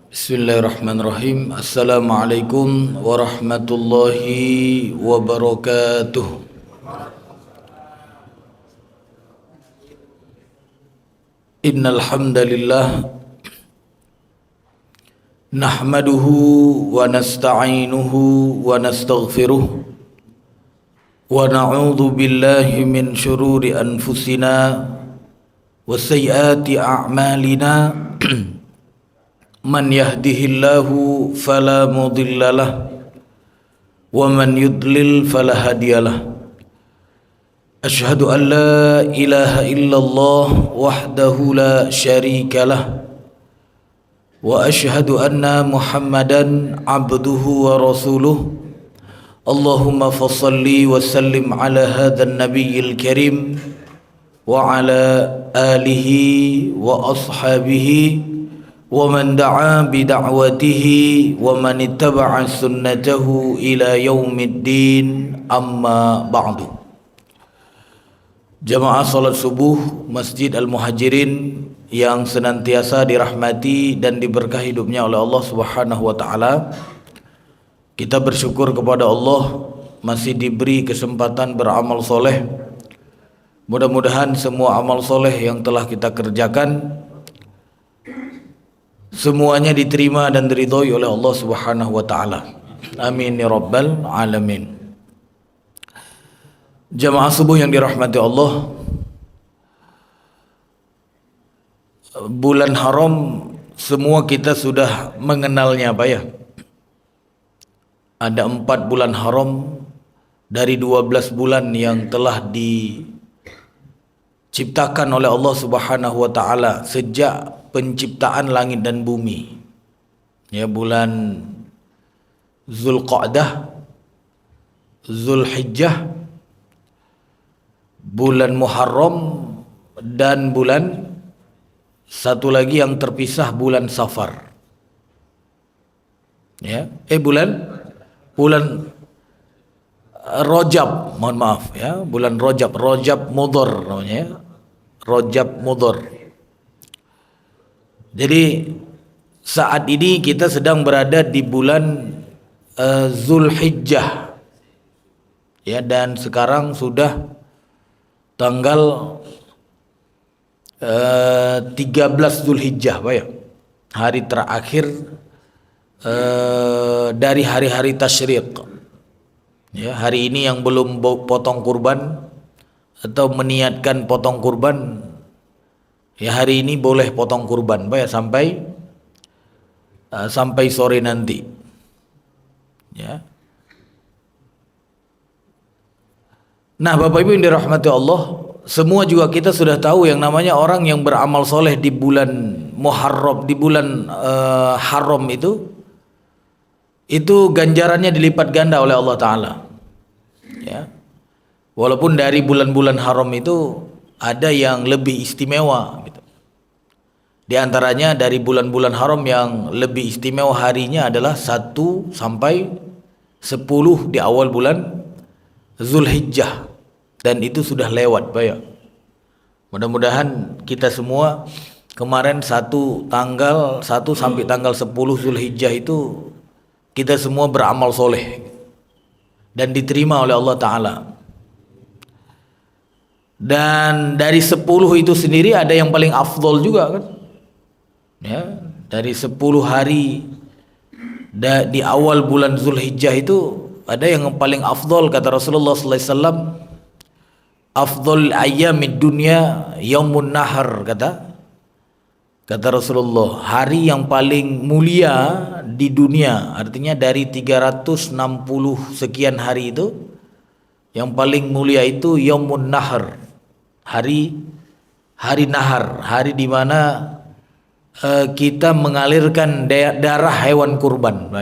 Bismillahirrahmanirrahim. Assalamualaikum warahmatullahi wabarakatuh. Innal hamdalillah nahmaduhu wa nasta'inuhu wa nastaghfiruh wa na'udzu billahi min shururi anfusina wa sayyiati a'malina. Man yahdihillahu fala mudhillalah wa man yudlil fala hadiyalah. Ashhadu an la ilaha illallah wahdahu la syarikalah wa ashhadu anna Muhammadan abduhu wa rasuluh. Allahumma fassalli wa sallim ala hadzal nabiyil karim wa ala alihi wa ashabihi wa man da'a bi da'watihi wa man ittaba'a sunnatahu ila yaumiddin, amma ba'du. Jamaah salat subuh Masjid Al-Muhajirin yang senantiasa dirahmati dan diberkahi hidupnya oleh Allah Subhanahu wa taala. Kita bersyukur kepada Allah masih diberi kesempatan beramal soleh. Mudah-mudahan semua amal soleh yang telah kita kerjakan semuanya diterima dan diridhoi oleh Allah Subhanahu wa taala. Amin ya rabbal alamin. Jamaah subuh yang dirahmati Allah, bulan haram semua kita sudah mengenalnya Pak ya. Ada 4 bulan haram dari 12 bulan yang telah diciptakan oleh Allah Subhanahu wa taala sejak penciptaan langit dan bumi. Ya, bulan Zulqa'dah, Zulhijjah, bulan Muharram, dan bulan satu lagi yang terpisah, bulan Safar. Ya, bulan Rajab, mohon maaf ya, bulan Rajab Mudhar namanya, Rajab Mudhar. Jadi saat ini kita sedang berada di bulan Zulhijjah ya, dan sekarang sudah tanggal 13 Zulhijjah Pak ya, hari terakhir dari hari-hari tasyriq ya. Hari ini yang belum potong kurban atau meniatkan potong kurban ya, hari ini boleh potong kurban Pak ya, sampai sore nanti ya. Nah Bapak Ibu yang dirahmati Allah, semua juga kita sudah tahu yang namanya orang yang beramal soleh di bulan Muharram, di bulan haram itu ganjarannya dilipat ganda oleh Allah Ta'ala ya. Walaupun dari bulan-bulan haram itu ada yang lebih istimewa gitu. Di antaranya dari bulan-bulan haram yang lebih istimewa harinya adalah 1 sampai 10 di awal bulan Zulhijjah, dan itu sudah lewat Pak ya. Mudah-mudahan kita semua kemarin tanggal 1 sampai tanggal 10 Zulhijjah itu kita semua beramal soleh dan diterima oleh Allah Ta'ala. Dan dari 10 itu sendiri ada yang paling afdol juga kan ya. Dari 10 hari di awal bulan Zulhijjah itu ada yang paling afdol, kata Rasulullah sallallahu alaihi wasallam, afdol ayyamid dunya yaumun nahar, kata Rasulullah, hari yang paling mulia di dunia, artinya dari 360 sekian hari itu yang paling mulia itu yaumun nahar, hari nahar, hari di mana kita mengalirkan darah hewan kurban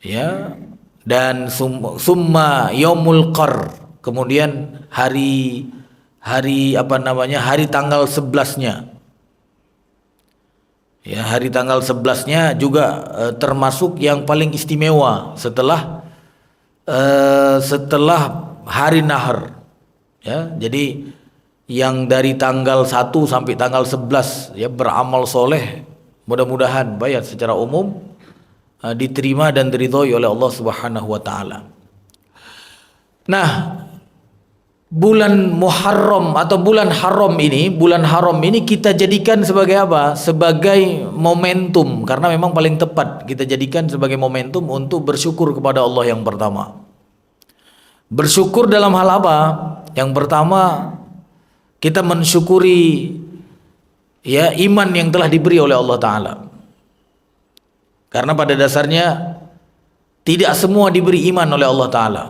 ya. Dan summa yaumul qar, kemudian hari tanggal 11-nya ya, hari tanggal 11-nya juga termasuk yang paling istimewa setelah hari nahar ya. Jadi yang dari tanggal 1 sampai tanggal 11 ya beramal soleh Mudah-mudahan Pak ya secara umum diterima dan diridhoi oleh Allah Subhanahu wa taala. Nah, bulan Muharram atau bulan haram ini kita jadikan sebagai apa? Sebagai momentum, karena memang paling tepat kita jadikan sebagai momentum untuk bersyukur kepada Allah yang pertama. Bersyukur dalam hal apa? Yang pertama, kita mensyukuri ya iman yang telah diberi oleh Allah Ta'ala. Karena pada dasarnya tidak semua diberi iman oleh Allah Ta'ala.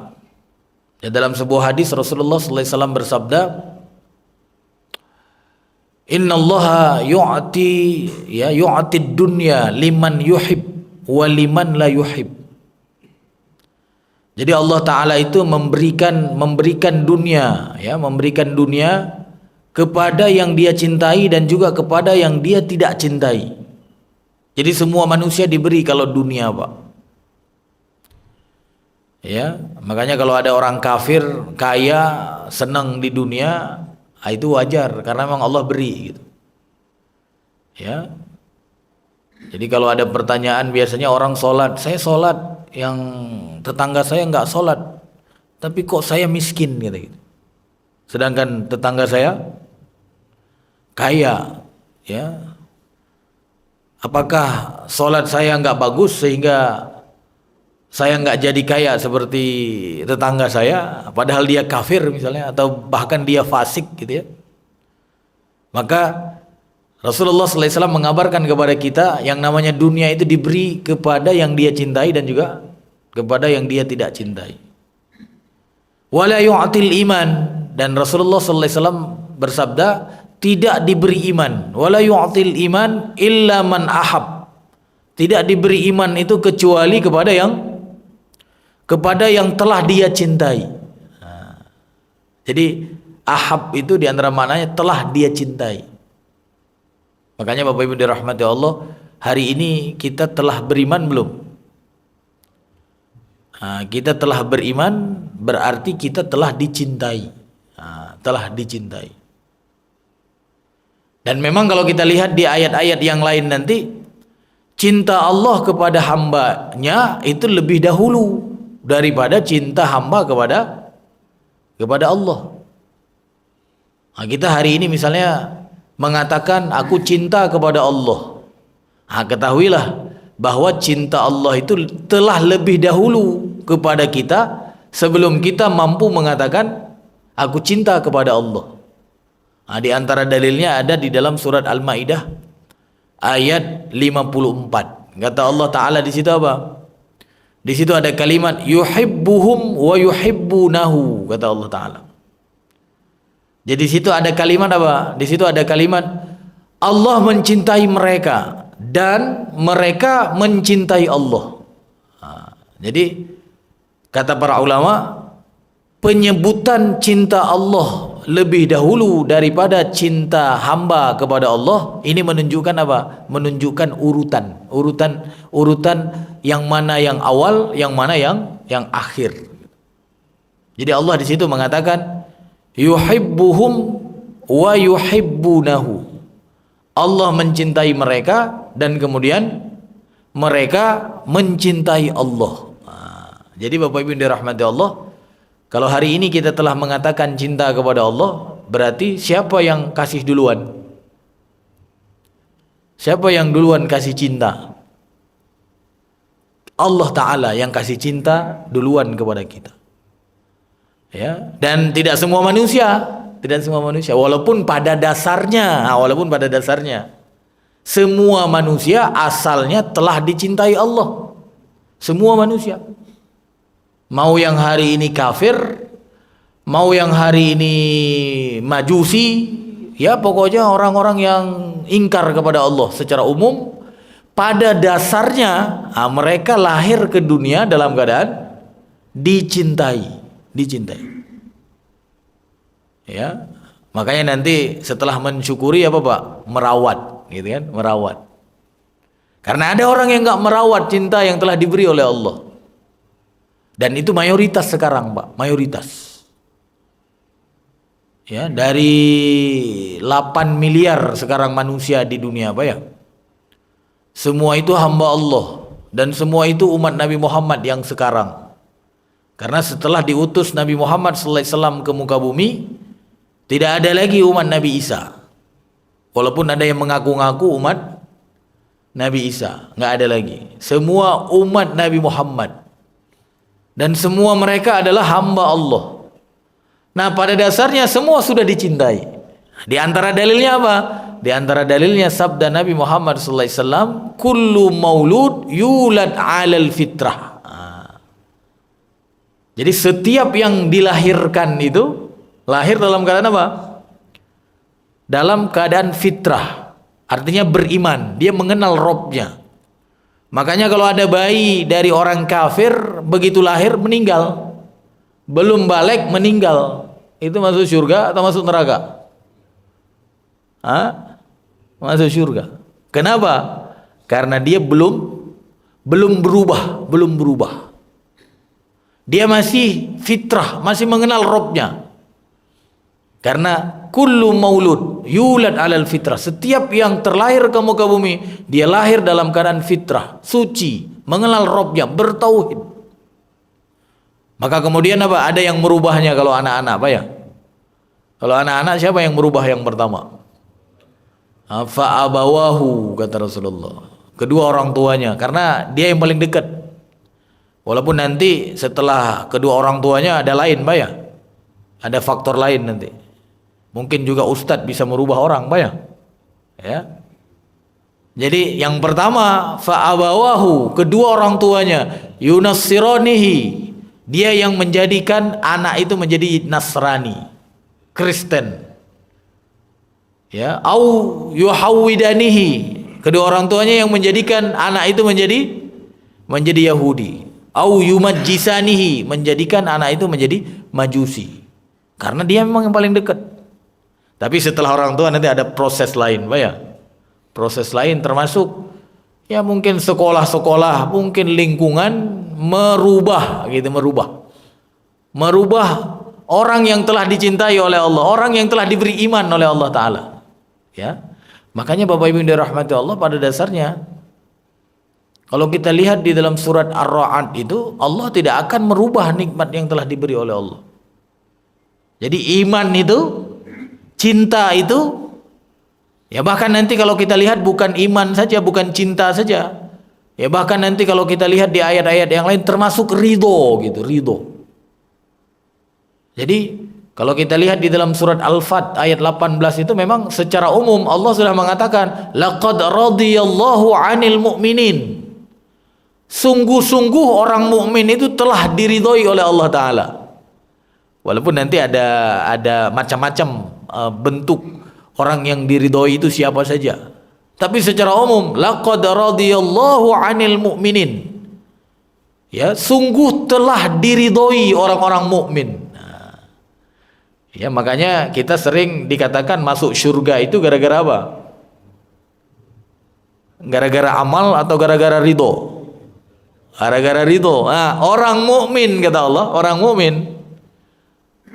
Ya, dalam sebuah hadis Rasulullah SAW bersabda, Inna Allaha yu'ti dunya liman yuhib wa liman la yuhib. Jadi Allah Ta'ala itu memberikan dunia, ya, memberikan dunia kepada yang dia cintai dan juga kepada yang dia tidak cintai. Jadi semua manusia diberi kalau dunia, Pak. Ya, makanya kalau ada orang kafir kaya senang di dunia, itu wajar karena memang Allah beri gitu. Ya. Jadi kalau ada pertanyaan biasanya orang sholat, saya sholat, yang tetangga saya nggak sholat, tapi kok saya miskin gitu. Sedangkan tetangga saya kaya, ya. Apakah sholat saya nggak bagus sehingga saya nggak jadi kaya seperti tetangga saya, padahal dia kafir misalnya, atau bahkan dia fasik gitu ya? Maka Rasulullah SAW mengabarkan kepada kita yang namanya dunia itu diberi kepada yang dia cintai dan juga kepada yang dia tidak cintai. Wala yu'til iman, dan Rasulullah SAW bersabda tidak diberi iman. Wala yu'til iman illa man ahab. Tidak diberi iman itu kecuali kepada yang telah dia cintai. Nah, jadi ahab itu diantara maknanya telah dia cintai. Makanya Bapak Ibu dirahmati Allah, hari ini kita telah beriman belum? Nah, kita telah beriman berarti kita telah dicintai. Nah, telah dicintai. Dan memang kalau kita lihat di ayat-ayat yang lain nanti, cinta Allah kepada hambanya itu lebih dahulu daripada cinta hamba kepada Allah. Nah, kita hari ini misalnya mengatakan aku cinta kepada Allah. Nah, ketahuilah bahwa cinta Allah itu telah lebih dahulu kepada kita sebelum kita mampu mengatakan aku cinta kepada Allah. Nah, di antara dalilnya ada di dalam surat Al-Maidah ayat 54. Kata Allah Ta'ala di situ apa? Di situ ada kalimat yuhibbuhum wa yuhibbunahu, kata Allah Ta'ala. Jadi di situ ada kalimat apa? Di situ ada kalimat Allah mencintai mereka dan mereka mencintai Allah. Nah, jadi kata para ulama, penyebutan cinta Allah lebih dahulu daripada cinta hamba kepada Allah ini menunjukkan apa? Menunjukkan urutan yang mana yang awal, yang mana yang akhir. Jadi Allah di situ mengatakan yuhibbuhum wa yuhibbunahu. Allah mencintai mereka dan kemudian mereka mencintai Allah. Nah, jadi Bapak Ibu dirahmati Allah, kalau hari ini kita telah mengatakan cinta kepada Allah, berarti siapa yang kasih duluan? Siapa yang duluan kasih cinta? Allah Ta'ala yang kasih cinta duluan kepada kita. Ya, dan tidak semua manusia, walaupun pada dasarnya semua manusia asalnya telah dicintai Allah. Semua manusia, mau yang hari ini kafir, mau yang hari ini majusi, ya pokoknya orang-orang yang ingkar kepada Allah secara umum, pada dasarnya mereka lahir ke dunia dalam keadaan dicintai. Ya, makanya nanti setelah mensyukuri apa Pak? Merawat, gitu kan? Merawat. Karena ada orang yang nggak merawat cinta yang telah diberi oleh Allah. Dan itu mayoritas sekarang, Pak, mayoritas. Ya, dari 8 miliar sekarang manusia di dunia, Pak ya. semua itu hamba Allah dan semua itu umat Nabi Muhammad yang sekarang. Karena setelah diutus Nabi Muhammad sallallahu alaihi wasallam ke muka bumi, tidak ada lagi umat Nabi Isa. Walaupun ada yang mengaku-ngaku umat Nabi Isa, nggak ada lagi. Semua umat Nabi Muhammad dan semua mereka adalah hamba Allah. Nah, pada dasarnya semua sudah dicintai. Di antara dalilnya apa? Di antara dalilnya sabda Nabi Muhammad sallallahu alaihi wasallam, "Kullu maulud yulad 'alal fitrah." Jadi setiap yang dilahirkan itu lahir dalam keadaan apa? Dalam keadaan fitrah. Artinya beriman, dia mengenal Robnya. Makanya kalau ada bayi dari orang kafir, begitu lahir meninggal, belum balik meninggal, itu masuk surga atau masuk neraka? Masuk surga. Kenapa? Karena dia belum berubah. Dia masih fitrah, masih mengenal Robnya. Karena kullu maulud yulad 'alal fitrah. Setiap yang terlahir ke muka bumi, dia lahir dalam keadaan fitrah, suci, mengenal Robnya, bertauhid. Maka kemudian apa? Ada yang merubahnya kalau anak-anak, apa ya? Kalau anak-anak siapa yang merubah yang pertama? Fa abawahu, kata Rasulullah. Kedua orang tuanya, karena dia yang paling dekat. Walaupun nanti setelah kedua orang tuanya ada lain, Pak ya? Ada faktor lain nanti. Mungkin juga ustadz bisa merubah orang, Pak ya? Ya. Jadi yang pertama fa'abawahu, kedua orang tuanya yunassiranihi, dia yang menjadikan anak itu menjadi Nasrani, Kristen. Ya, au yuhawwidanihi, kedua orang tuanya yang menjadikan anak itu menjadi Yahudi. Au yumajjisanihi, menjadikan anak itu menjadi Majusi. Karena dia memang yang paling dekat. Tapi setelah orang tua nanti ada proses lain, Pak ya. Proses lain termasuk ya mungkin sekolah-sekolah, mungkin lingkungan merubah orang yang telah dicintai oleh Allah, orang yang telah diberi iman oleh Allah Ta'ala. Ya, makanya Bapak Ibu yang dirahmati Allah, pada dasarnya kalau kita lihat di dalam surat Ar-Ra'd itu, Allah tidak akan merubah nikmat yang telah diberi oleh Allah. Jadi iman itu, cinta itu, ya bahkan nanti kalau kita lihat bukan iman saja, bukan cinta saja, ya bahkan nanti kalau kita lihat di ayat-ayat yang lain termasuk ridho gitu, ridho. Jadi kalau kita lihat di dalam surat Al-Fat ayat 18 itu memang secara umum Allah sudah mengatakan laqad radiyallahu 'anil mu'minin. Sungguh-sungguh orang mukmin itu telah diridhoi oleh Allah Ta'ala. Walaupun nanti ada macam-macam bentuk orang yang diridhoi itu siapa saja. Tapi secara umum laqad radiyallahu 'anil mu'minin. Ya, sungguh telah diridhoi orang-orang mukmin. Ya, makanya kita sering dikatakan masuk surga itu gara-gara apa? Gara-gara amal atau gara-gara ridho? Gara-gara ridho. Nah, orang mukmin kata Allah, orang mukmin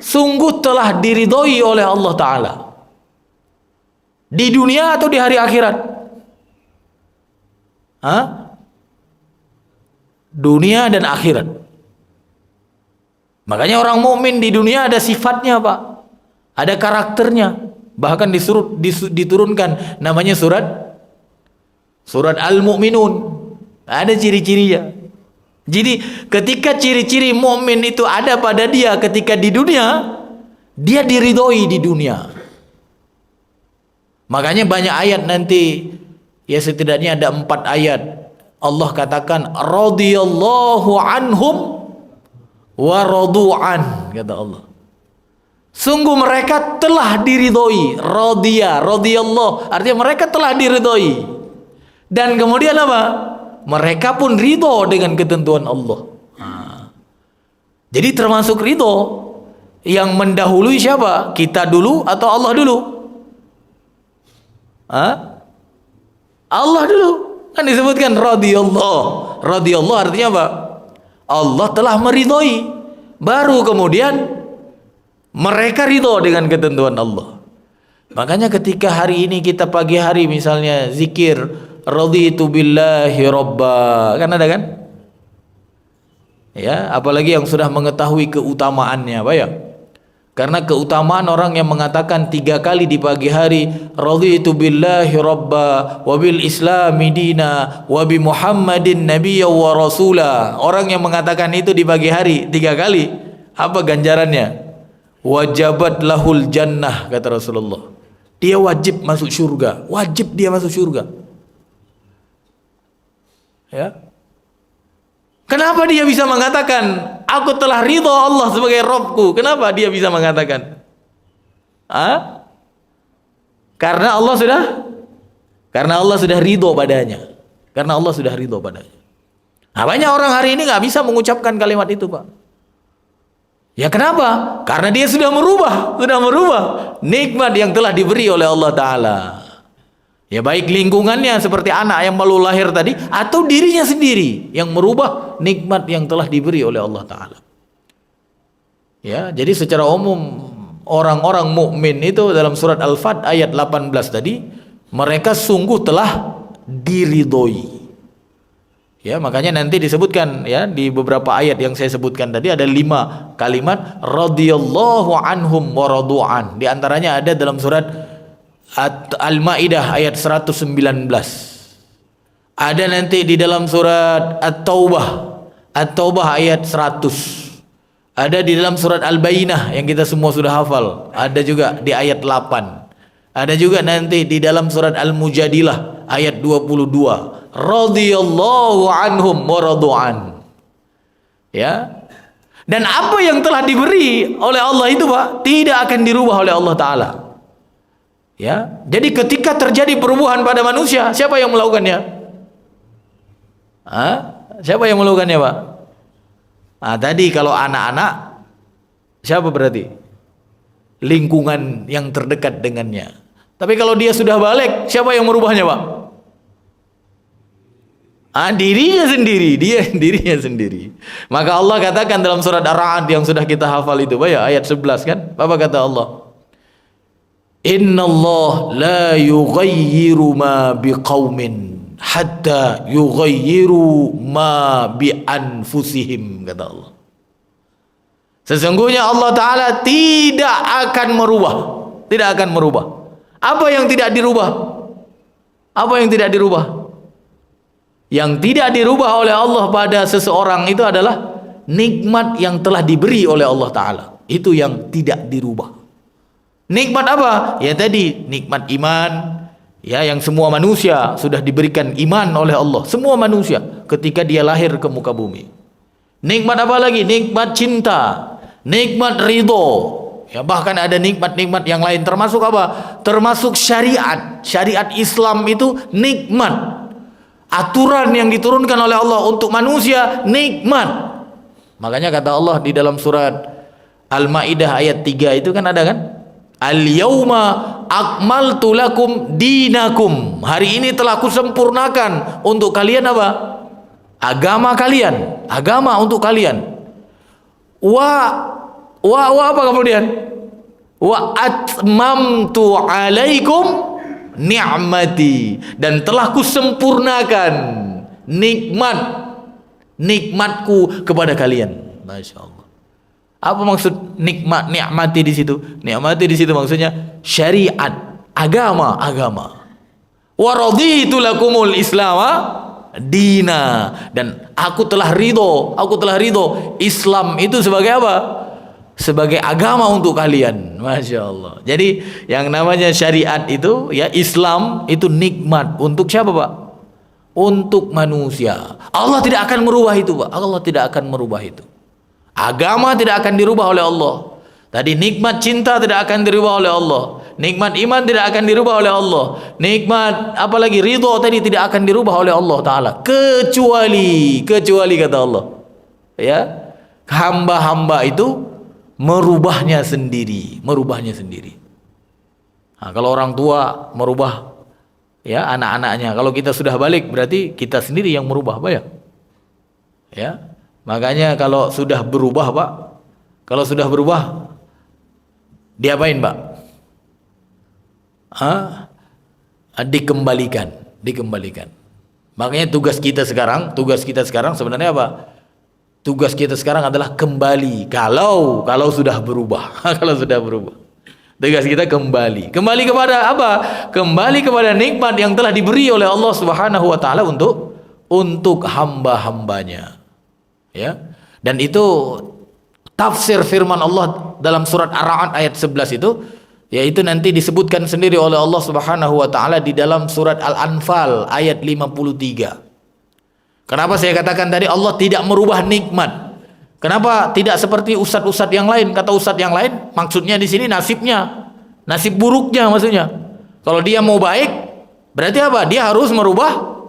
sungguh telah diridhoi oleh Allah Ta'ala. Di dunia atau di hari akhirat? Dunia dan akhirat. Makanya orang mukmin di dunia ada sifatnya, Pak. Ada karakternya. Bahkan diturunkan namanya surat Al-Mu'minun. Ada ciri-cirinya. Jadi ketika ciri-ciri mukmin itu ada pada dia ketika di dunia, dia diridhoi di dunia. Makanya banyak ayat nanti, ya setidaknya ada 4 ayat Allah katakan radhiyallahu anhum wa radu'an, kata Allah. Sungguh mereka telah diridhoi. Radhiyallahu artinya mereka telah diridhoi. Dan kemudian apa? Mereka pun ridho dengan ketentuan Allah. Jadi termasuk ridho yang mendahului siapa? Kita dulu atau Allah dulu? Allah dulu. Kan disebutkan radhiyallahu. Radhiyallahu artinya apa? Allah telah meridhoi. Baru kemudian mereka ridho dengan ketentuan Allah. Makanya ketika hari ini kita pagi hari misalnya zikir raditu billahi robba. Kan ada kan? Ya, apalagi yang sudah mengetahui keutamaannya, Pak ya. Karena keutamaan orang yang mengatakan 3 kali di pagi hari, raditu billahi robba wa bil islami dina wa bi muhammadin nabiyya wa rasula. Orang yang mengatakan itu di pagi hari 3 kali, apa ganjarannya? Wajabat lahul jannah, kata Rasulullah. Dia wajib masuk surga, wajib dia masuk surga. Ya. Kenapa dia bisa mengatakan aku telah ridha Allah sebagai Rabbku? Kenapa dia bisa mengatakan? Karena Allah sudah ridha padanya. Karena Allah sudah ridha padanya. Nah, banyak orang hari ini nggak bisa mengucapkan kalimat itu, Pak. Ya kenapa? Karena dia sudah merubah nikmat yang telah diberi oleh Allah Ta'ala. Ya baik lingkungannya seperti anak yang baru lahir tadi, atau dirinya sendiri yang merubah nikmat yang telah diberi oleh Allah Ta'ala. Ya, jadi secara umum orang-orang mukmin itu dalam surat Al-Fat ayat 18 tadi, mereka sungguh telah diridhoi. Ya, makanya nanti disebutkan ya di beberapa ayat yang saya sebutkan tadi ada 5 kalimat radhiyallahu anhum wa radu'an. Di antaranya ada dalam surat Al-Maidah ayat 119. Ada nanti di dalam surat At-Taubah ayat 100. Ada di dalam surat Al-Bayyinah yang kita semua sudah hafal. Ada juga di ayat 8. Ada juga nanti di dalam surat Al-Mujadilah ayat 22. Radhiyallahu anhum wa radu'an. Ya. Dan apa yang telah diberi oleh Allah itu, Pak, tidak akan dirubah oleh Allah Ta'ala. Ya, jadi ketika terjadi perubahan pada manusia, siapa yang melakukannya? Siapa yang melakukannya, Pak? Tadi kalau anak-anak, siapa berarti? Lingkungan yang terdekat dengannya. Tapi kalau dia sudah balik, siapa yang merubahnya, Pak? Dirinya sendiri. Maka Allah katakan dalam surat Ar-Ra'd yang sudah kita hafal itu, Pak ya, ayat 11 kan? Apa kata Allah? Innallah la yughayyiru ma biqaumin hatta yughayyiru ma bi anfusihim, kata Allah. Sesungguhnya Allah Ta'ala tidak akan merubah. Apa yang tidak dirubah? Yang tidak dirubah oleh Allah pada seseorang itu adalah nikmat yang telah diberi oleh Allah Ta'ala. Itu yang tidak dirubah. Nikmat apa? Ya tadi nikmat iman, ya yang semua manusia sudah diberikan iman oleh Allah, semua manusia ketika dia lahir ke muka bumi. Nikmat apa lagi? Nikmat cinta, nikmat ridho. Ya bahkan ada nikmat-nikmat yang lain, termasuk apa? Termasuk syariat. Syariat Islam itu nikmat. Aturan yang diturunkan oleh Allah untuk manusia nikmat. Makanya kata Allah di dalam surat Al-Maidah ayat 3 itu kan ada kan? Al-yauma akmaltu lakum dinakum. Hari ini telah kusempurnakan untuk kalian apa? Agama kalian. Agama untuk kalian. Wa apa kemudian? Wa atmamtu alaikum ni'mati. Dan telah kusempurnakan nikmatku kepada kalian. Masya Allah. Apa maksud nikmati di situ? Nikmati di situ maksudnya syariat, agama. Wa raditu lakumul islama dina, dan aku telah ridho Islam itu sebagai apa? Sebagai agama untuk kalian. Masya Allah. Jadi yang namanya syariat itu ya, Islam itu nikmat untuk siapa, Pak? Untuk manusia. Allah tidak akan merubah itu, Pak. Allah tidak akan merubah itu. Agama tidak akan dirubah oleh Allah. Tadi nikmat cinta tidak akan dirubah oleh Allah. Nikmat iman tidak akan dirubah oleh Allah. Nikmat apalagi ridho tadi tidak akan dirubah oleh Allah Ta'ala. Kecuali kata Allah, ya, hamba-hamba itu merubahnya sendiri. Nah, kalau orang tua merubah ya anak-anaknya, kalau kita sudah balik berarti kita sendiri yang merubah, Pak ya. Ya. Makanya kalau sudah berubah, Pak, diapain, Pak? Dikembalikan. dikembalikan. Makanya tugas kita sekarang sebenarnya apa? Tugas kita sekarang adalah kembali kalau sudah berubah. Kalau sudah berubah. Tugas kita kembali kepada apa? Kembali kepada nikmat yang telah diberi oleh Allah Subhanahu wa taala untuk hamba-hambanya. Ya. Dan itu tafsir firman Allah dalam surat Ar-Ra'd ayat 11 itu, yaitu nanti disebutkan sendiri oleh Allah Subhanahu wa taala di dalam surat Al-Anfal ayat 53. Kenapa saya katakan tadi Allah tidak merubah nikmat? Kenapa tidak seperti ustadz-ustadz yang lain? Kata ustadz yang lain, maksudnya di sini nasibnya, nasib buruknya maksudnya. Kalau dia mau baik, berarti apa? Dia harus merubah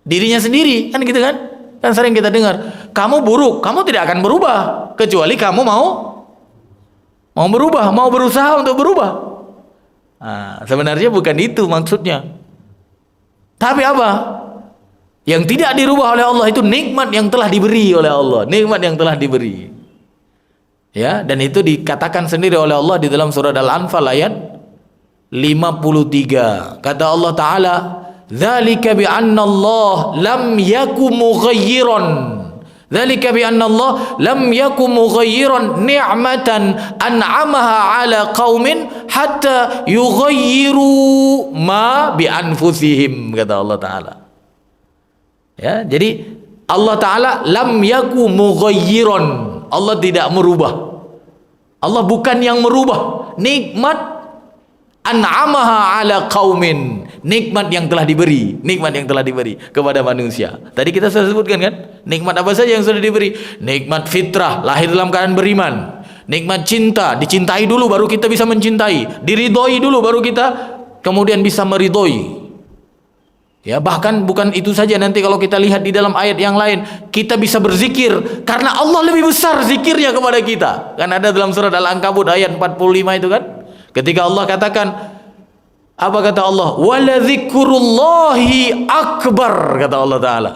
dirinya sendiri, kan gitu kan? Kan sering kita dengar, kamu buruk, kamu tidak akan berubah kecuali kamu mau berubah, mau berusaha untuk berubah. Nah, sebenarnya bukan itu maksudnya. Tapi apa? Yang tidak dirubah oleh Allah itu nikmat yang telah diberi oleh Allah, nikmat yang telah diberi. Ya, dan itu dikatakan sendiri oleh Allah di dalam surat Al-Anfal ayat 53. Kata Allah Taala, "Dzalika bi anna Allah lam yakum mughayyiran." Dzalika bi anna Allah lam yakum mughayyiran ni'matan an'amaha 'ala qaumin hatta yughayyiru ma bi anfusihim, kata Allah Taala. Ya, jadi Allah Ta'ala lam yaku mughayyiran, Allah tidak merubah. Allah bukan yang merubah nikmat an'amaha ala qaumin, nikmat yang telah diberi kepada manusia. Tadi kita sudah sebutkan kan, nikmat apa saja yang sudah diberi? Nikmat fitrah, lahir dalam keadaan beriman. Nikmat cinta, dicintai dulu baru kita bisa mencintai, diridhoi dulu baru kita kemudian bisa meridhoi. Ya, bahkan bukan itu saja, nanti kalau kita lihat di dalam ayat yang lain, kita bisa berzikir karena Allah lebih besar zikirnya kepada kita. Kan ada dalam surat Al-Ankabut ayat 45 itu kan, ketika Allah katakan, apa kata Allah? Wala dzikrullahi akbar, kata Allah Ta'ala.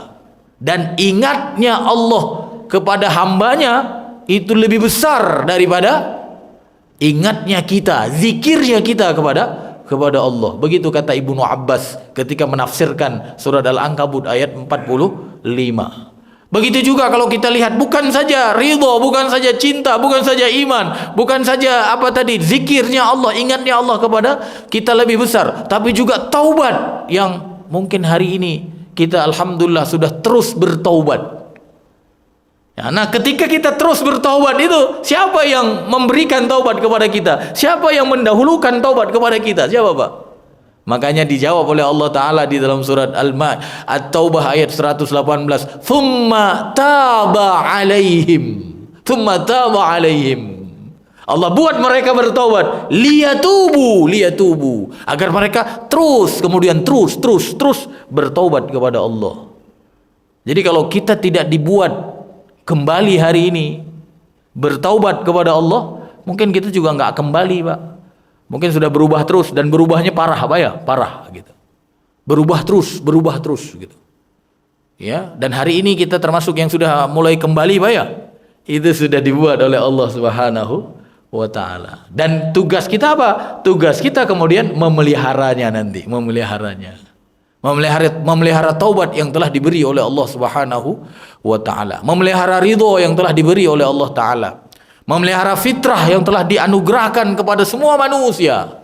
Dan ingatnya Allah kepada hambanya itu lebih besar daripada ingatnya kita, zikirnya kita kepada Allah. Begitu kata Ibnu Abbas ketika menafsirkan surat Al-Ankabut ayat 45. Begitu juga kalau kita lihat, bukan saja ridho, bukan saja cinta, bukan saja iman, bukan saja apa tadi, zikirnya Allah, ingatnya Allah kepada kita lebih besar, tapi juga taubat yang mungkin hari ini kita alhamdulillah sudah terus bertaubat. Ya, nah ketika kita terus bertaubat itu, siapa yang memberikan taubat kepada kita? Siapa yang mendahulukan taubat kepada kita? Siapa, Pak? Makanya dijawab oleh Allah Ta'ala di dalam surat At-Taubah ayat 118, "Tsumma taba 'alaihim." Tsumma taba 'alaihim. Allah buat mereka bertaubat, liyatubu, agar mereka terus bertaubat kepada Allah. Jadi kalau kita tidak dibuat kembali hari ini bertaubat kepada Allah, mungkin kita juga nggak kembali, Pak. Mungkin sudah berubah terus, dan berubahnya parah, Pak ya, parah gitu. Berubah terus gitu. Ya, dan hari ini kita termasuk yang sudah mulai kembali, Pak ya. Itu sudah dibuat oleh Allah Subhanahu wa taala. Dan tugas kita apa? Tugas kita kemudian memeliharanya nanti, memelihara taubat yang telah diberi oleh Allah Subhanahu wa taala, memelihara ridho yang telah diberi oleh Allah taala, memelihara fitrah yang telah dianugerahkan kepada semua manusia,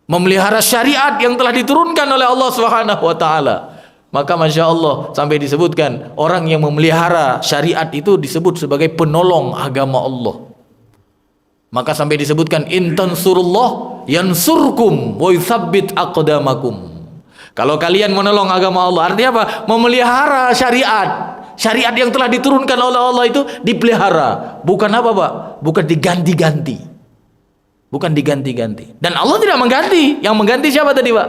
memelihara syariat yang telah diturunkan oleh Allah Subhanahu wa taala. Maka Masya Allah sampai disebutkan orang yang memelihara syariat itu disebut sebagai penolong agama Allah. Maka sampai disebutkan in tansurullah yansurkum wa yutsabbit aqdamakum. Kalau kalian menolong agama Allah, artinya apa? Memelihara syariat yang telah diturunkan oleh Allah itu dipelihara. Bukan apa, Pak? Bukan diganti-ganti. Dan Allah tidak mengganti. Yang mengganti siapa tadi, Pak?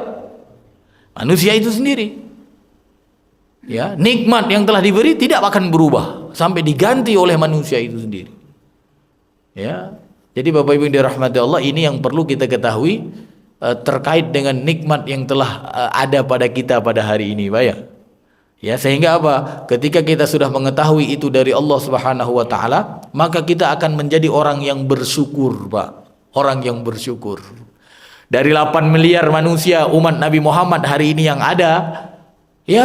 Manusia itu sendiri. Ya, nikmat yang telah diberi tidak akan berubah sampai diganti oleh manusia itu sendiri. Ya. Jadi Bapak Ibu yang dirahmati Allah, ini yang perlu kita ketahui terkait dengan nikmat yang telah ada pada kita pada hari ini, Pak ya. Ya, sehingga apa? Ketika kita sudah mengetahui itu dari Allah Subhanahu wa taala, maka kita akan menjadi orang yang bersyukur, Pak. Orang yang bersyukur. Dari 8 miliar manusia umat Nabi Muhammad hari ini yang ada, ya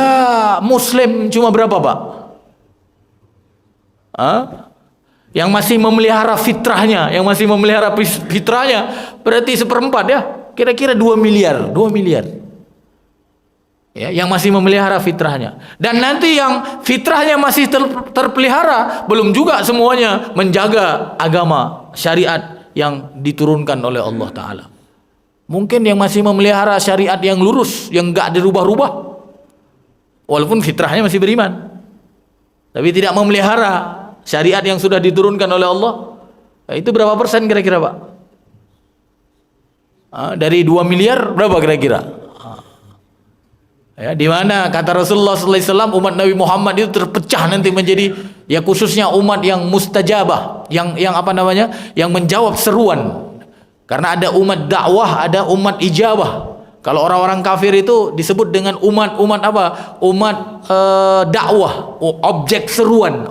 Muslim cuma berapa Pak? Yang masih memelihara fitrahnya, berarti 1/4 ya, kira-kira 2 miliar, 2 miliar. Ya, yang masih memelihara fitrahnya. Dan nanti yang fitrahnya masih terpelihara, belum juga semuanya menjaga agama syariat yang diturunkan oleh Allah Ta'ala. Mungkin yang masih memelihara syariat yang lurus, yang enggak dirubah-rubah, walaupun fitrahnya masih beriman, tapi tidak memelihara syariat yang sudah diturunkan oleh Allah. Itu berapa persen kira-kira Pak? Dari 2 miliar berapa kira-kira? Ya, di mana kata Rasulullah SAW, umat Nabi Muhammad itu terpecah nanti menjadi, ya khususnya umat yang mustajabah, yang yang menjawab seruan. Karena ada umat dakwah, ada umat ijabah. Kalau orang-orang kafir itu disebut dengan umat apa? Umat dakwah, objek seruan.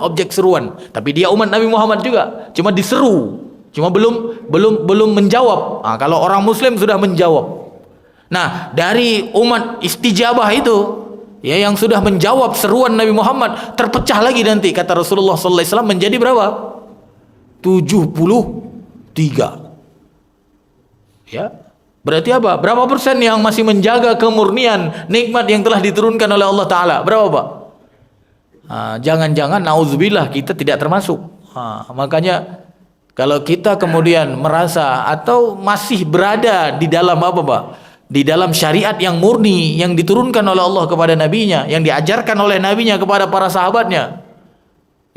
Tapi dia umat Nabi Muhammad juga, cuma diseru, cuma belum menjawab. Kalau orang Muslim sudah menjawab. Nah, dari umat istijabah itu, ya yang sudah menjawab seruan Nabi Muhammad, terpecah lagi nanti kata Rasulullah SAW menjadi berapa? 73. Ya. Berarti apa? Berapa persen yang masih menjaga kemurnian nikmat yang telah diturunkan oleh Allah Ta'ala? Berapa Pak? Jangan-jangan nauzubillah kita tidak termasuk. Makanya kalau kita kemudian merasa atau masih berada di dalam apa Pak? Di dalam syariat yang murni yang diturunkan oleh Allah kepada nabinya, yang diajarkan oleh nabinya kepada para sahabatnya,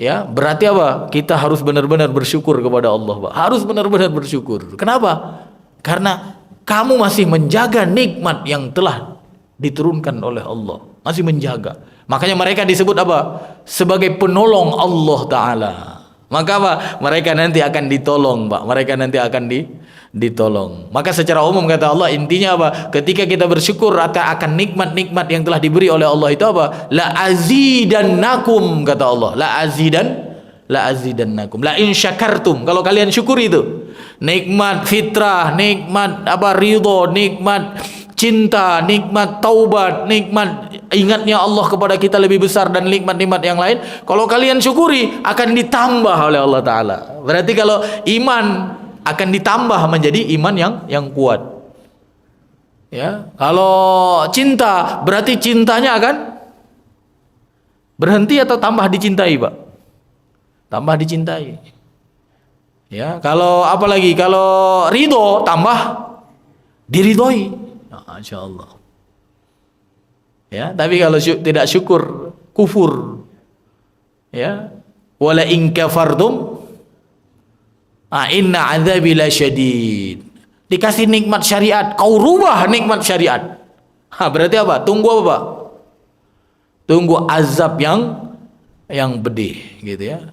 ya berarti apa? Kita harus benar-benar bersyukur kepada Allah Pak. Harus benar-benar bersyukur. Kenapa? Karena kamu masih menjaga nikmat yang telah diturunkan oleh Allah, masih menjaga. Makanya mereka disebut apa? Sebagai penolong Allah Ta'ala. Maka apa? Mereka nanti akan ditolong Pak. Mereka nanti akan ditolong. Maka secara umum kata Allah, intinya apa? Ketika kita bersyukur akan nikmat-nikmat yang telah diberi oleh Allah itu apa? La azidannakum, kata Allah. La azidannakum. La in syakartum. Kalau kalian syukur itu nikmat fitrah, nikmat ridho, nikmat cinta, nikmat taubat, nikmat ingatnya Allah kepada kita lebih besar, dan nikmat-nikmat yang lain, kalau kalian syukuri akan ditambah oleh Allah Ta'ala. Berarti kalau iman akan ditambah menjadi iman yang kuat. Ya, kalau cinta berarti cintanya akan berhenti atau tambah dicintai Pak? Tambah dicintai. Ya, kalau apalagi kalau ridho tambah diridhoi. Masya Allah. Ya, tapi kalau tidak syukur, kufur. Ya, wala in kafartum inna adzabi lasyadid. Dikasih nikmat syariat, kau rubah nikmat syariat. Berarti apa? Tunggu apa Pak? Tunggu azab yang pedih, gitu ya.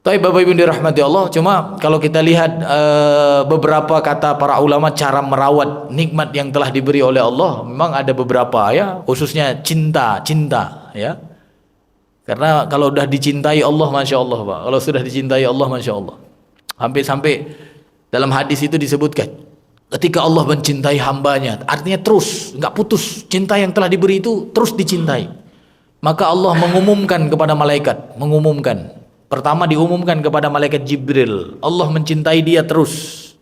Tapi Bapak Ibu dirahmati Allah, cuma kalau kita lihat beberapa kata para ulama cara merawat nikmat yang telah diberi oleh Allah, memang ada beberapa ya, khususnya cinta ya. Karena kalau sudah dicintai Allah, Masya Allah Pak. Kalau sudah dicintai Allah, Masya Allah. Sampai dalam hadis itu disebutkan, ketika Allah mencintai hambanya, artinya terus, nggak putus, cinta yang telah diberi itu terus dicintai. Maka Allah mengumumkan kepada malaikat, pertama diumumkan kepada malaikat Jibril, Allah mencintai dia terus.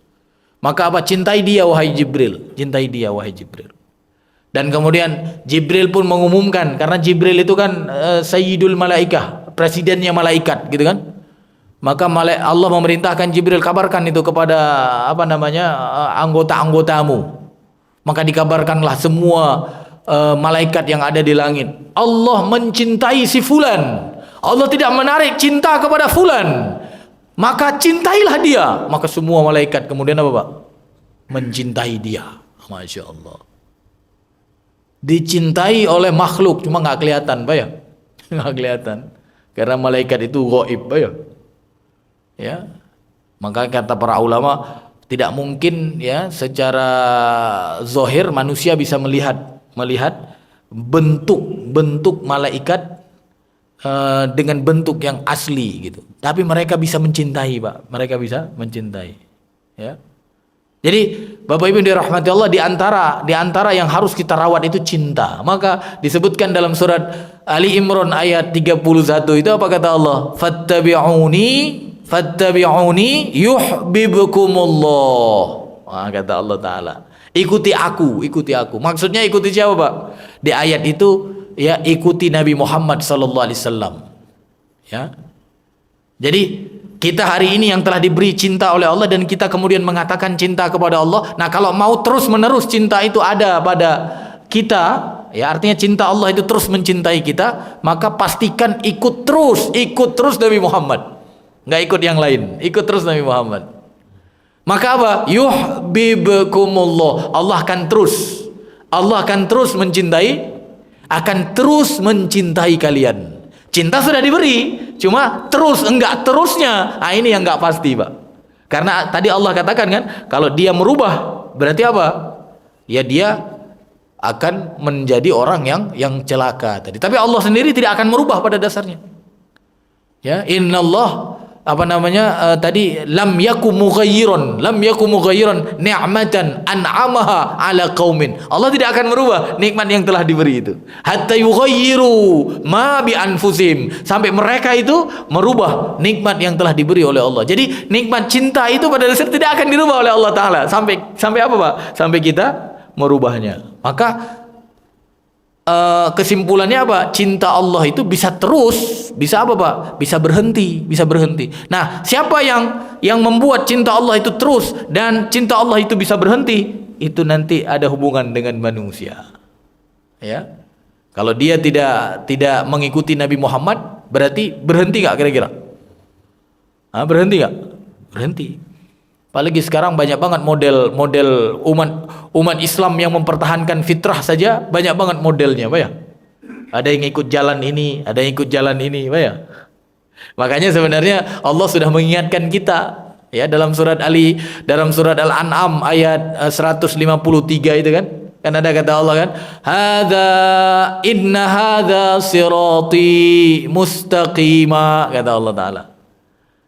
Maka apa? Cintai dia wahai Jibril, cintai dia wahai Jibril. Dan kemudian Jibril pun mengumumkan, karena Jibril itu kan Sayyidul Malaikah, presidennya malaikat, gitu kan. Maka Allah memerintahkan Jibril, kabarkan itu kepada anggota-anggotamu. Maka dikabarkanlah semua malaikat yang ada di langit, Allah mencintai si fulan. Allah tidak menarik cinta kepada fulan, maka cintailah dia. Maka semua malaikat kemudian apa Pak? Mencintai dia. Masya Allah. Dicintai oleh makhluk, cuma nggak kelihatan Pak ya. Nggak kelihatan, karena malaikat itu gaib Pak ya. Ya, maka kata para ulama, tidak mungkin ya secara zahir manusia bisa melihat bentuk malaikat dengan bentuk yang asli gitu. Tapi mereka bisa mencintai Pak, mereka bisa mencintai. Ya. Jadi Bapak Ibu dirahmati Allah, di antara yang harus kita rawat itu cinta. Maka disebutkan dalam surat Ali Imran ayat 31 itu apa kata Allah? Fattabi'uni yuhibbukumullah. Kata Allah Ta'ala, ikuti aku. Maksudnya ikuti siapa, Pak? Di ayat itu ya ikuti Nabi Muhammad sallallahu alaihi wasallam. Ya. Jadi kita hari ini yang telah diberi cinta oleh Allah dan kita kemudian mengatakan cinta kepada Allah. Nah, kalau mau terus menerus cinta itu ada pada kita, ya artinya cinta Allah itu terus mencintai kita, maka pastikan ikut terus Nabi Muhammad. Nggak ikut yang lain, ikut terus Nabi Muhammad. Maka apa? Yuhibbukumullah. Allah akan terus mencintai kalian. Cinta sudah diberi, cuma enggak terusnya. Ini yang enggak pasti, Pak. Karena tadi Allah katakan kan, kalau dia merubah, berarti apa? Ya dia akan menjadi orang yang celaka tadi. Tapi Allah sendiri tidak akan merubah pada dasarnya. Ya, innallah tadi lam yaku mughayyiran ni'matan an'amaha ala qaumin. Allah tidak akan merubah nikmat yang telah diberi itu. Hatta yughayyiru ma bi anfusihim, sampai mereka itu merubah nikmat yang telah diberi oleh Allah. Jadi nikmat cinta itu pada dasarnya tidak akan dirubah oleh Allah Ta'ala sampai apa, Pak? Sampai kita merubahnya. Maka kesimpulannya apa? Cinta Allah itu bisa terus, bisa apa, Pak? Bisa berhenti. Nah, siapa yang membuat cinta Allah itu terus dan cinta Allah itu bisa berhenti? Itu nanti ada hubungan dengan manusia. Ya. Kalau dia tidak mengikuti Nabi Muhammad, berarti berhenti nggak kira-kira? Berhenti nggak? Berhenti. Apalagi sekarang banyak banget model umat Islam yang mempertahankan fitrah saja, banyak banget modelnya, Pak ya. Ada yang ikut jalan ini, Pak ya. Makanya sebenarnya Allah sudah mengingatkan kita ya dalam surat Al-An'am ayat 153 itu kan. Kan ada kata Allah kan, inna hadza sirati mustaqima, kata Allah Ta'ala.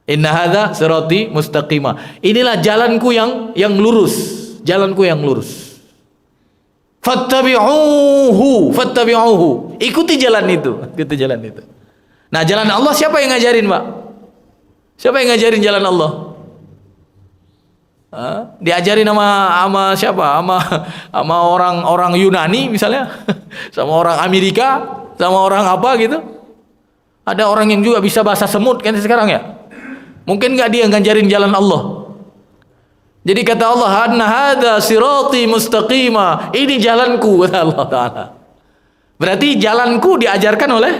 Inna hadza sirati mustaqima. Inilah jalanku yang lurus. Fattabi'uhu. Ikuti jalan itu. Nah, jalan Allah siapa yang ngajarin, Pak? Siapa yang ngajarin jalan Allah? Diajarin sama siapa? Sama orang Yunani misalnya, sama orang Amerika, sama orang apa gitu. Ada orang yang juga bisa bahasa semut kan sekarang ya. Mungkin nggak dia ngajarin jalan Allah? Jadi kata Allah, anna hadza sirati mustaqima. Ini jalanku, kata Allah Ta'ala. Berarti jalanku diajarkan oleh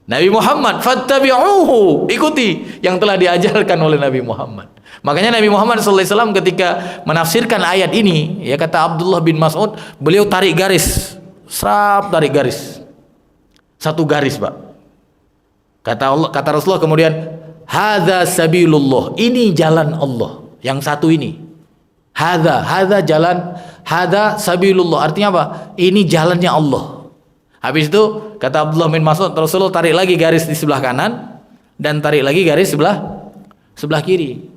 Nabi Muhammad. Fattabi'uhu. Ikuti yang telah diajarkan oleh Nabi Muhammad. Makanya Nabi Muhammad SAW ketika menafsirkan ayat ini, ya kata Abdullah bin Mas'ud, beliau tarik garis. Satu garis, Pak. Kata Rasulullah kemudian, hadza sabilullah, ini jalan Allah. Yang satu ini. Hadza jalan, hadza sabilullah. Artinya apa? Ini jalannya Allah. Habis itu kata Abdullah bin Mas'ud, Rasulullah tarik lagi garis di sebelah kanan dan tarik lagi garis sebelah kiri.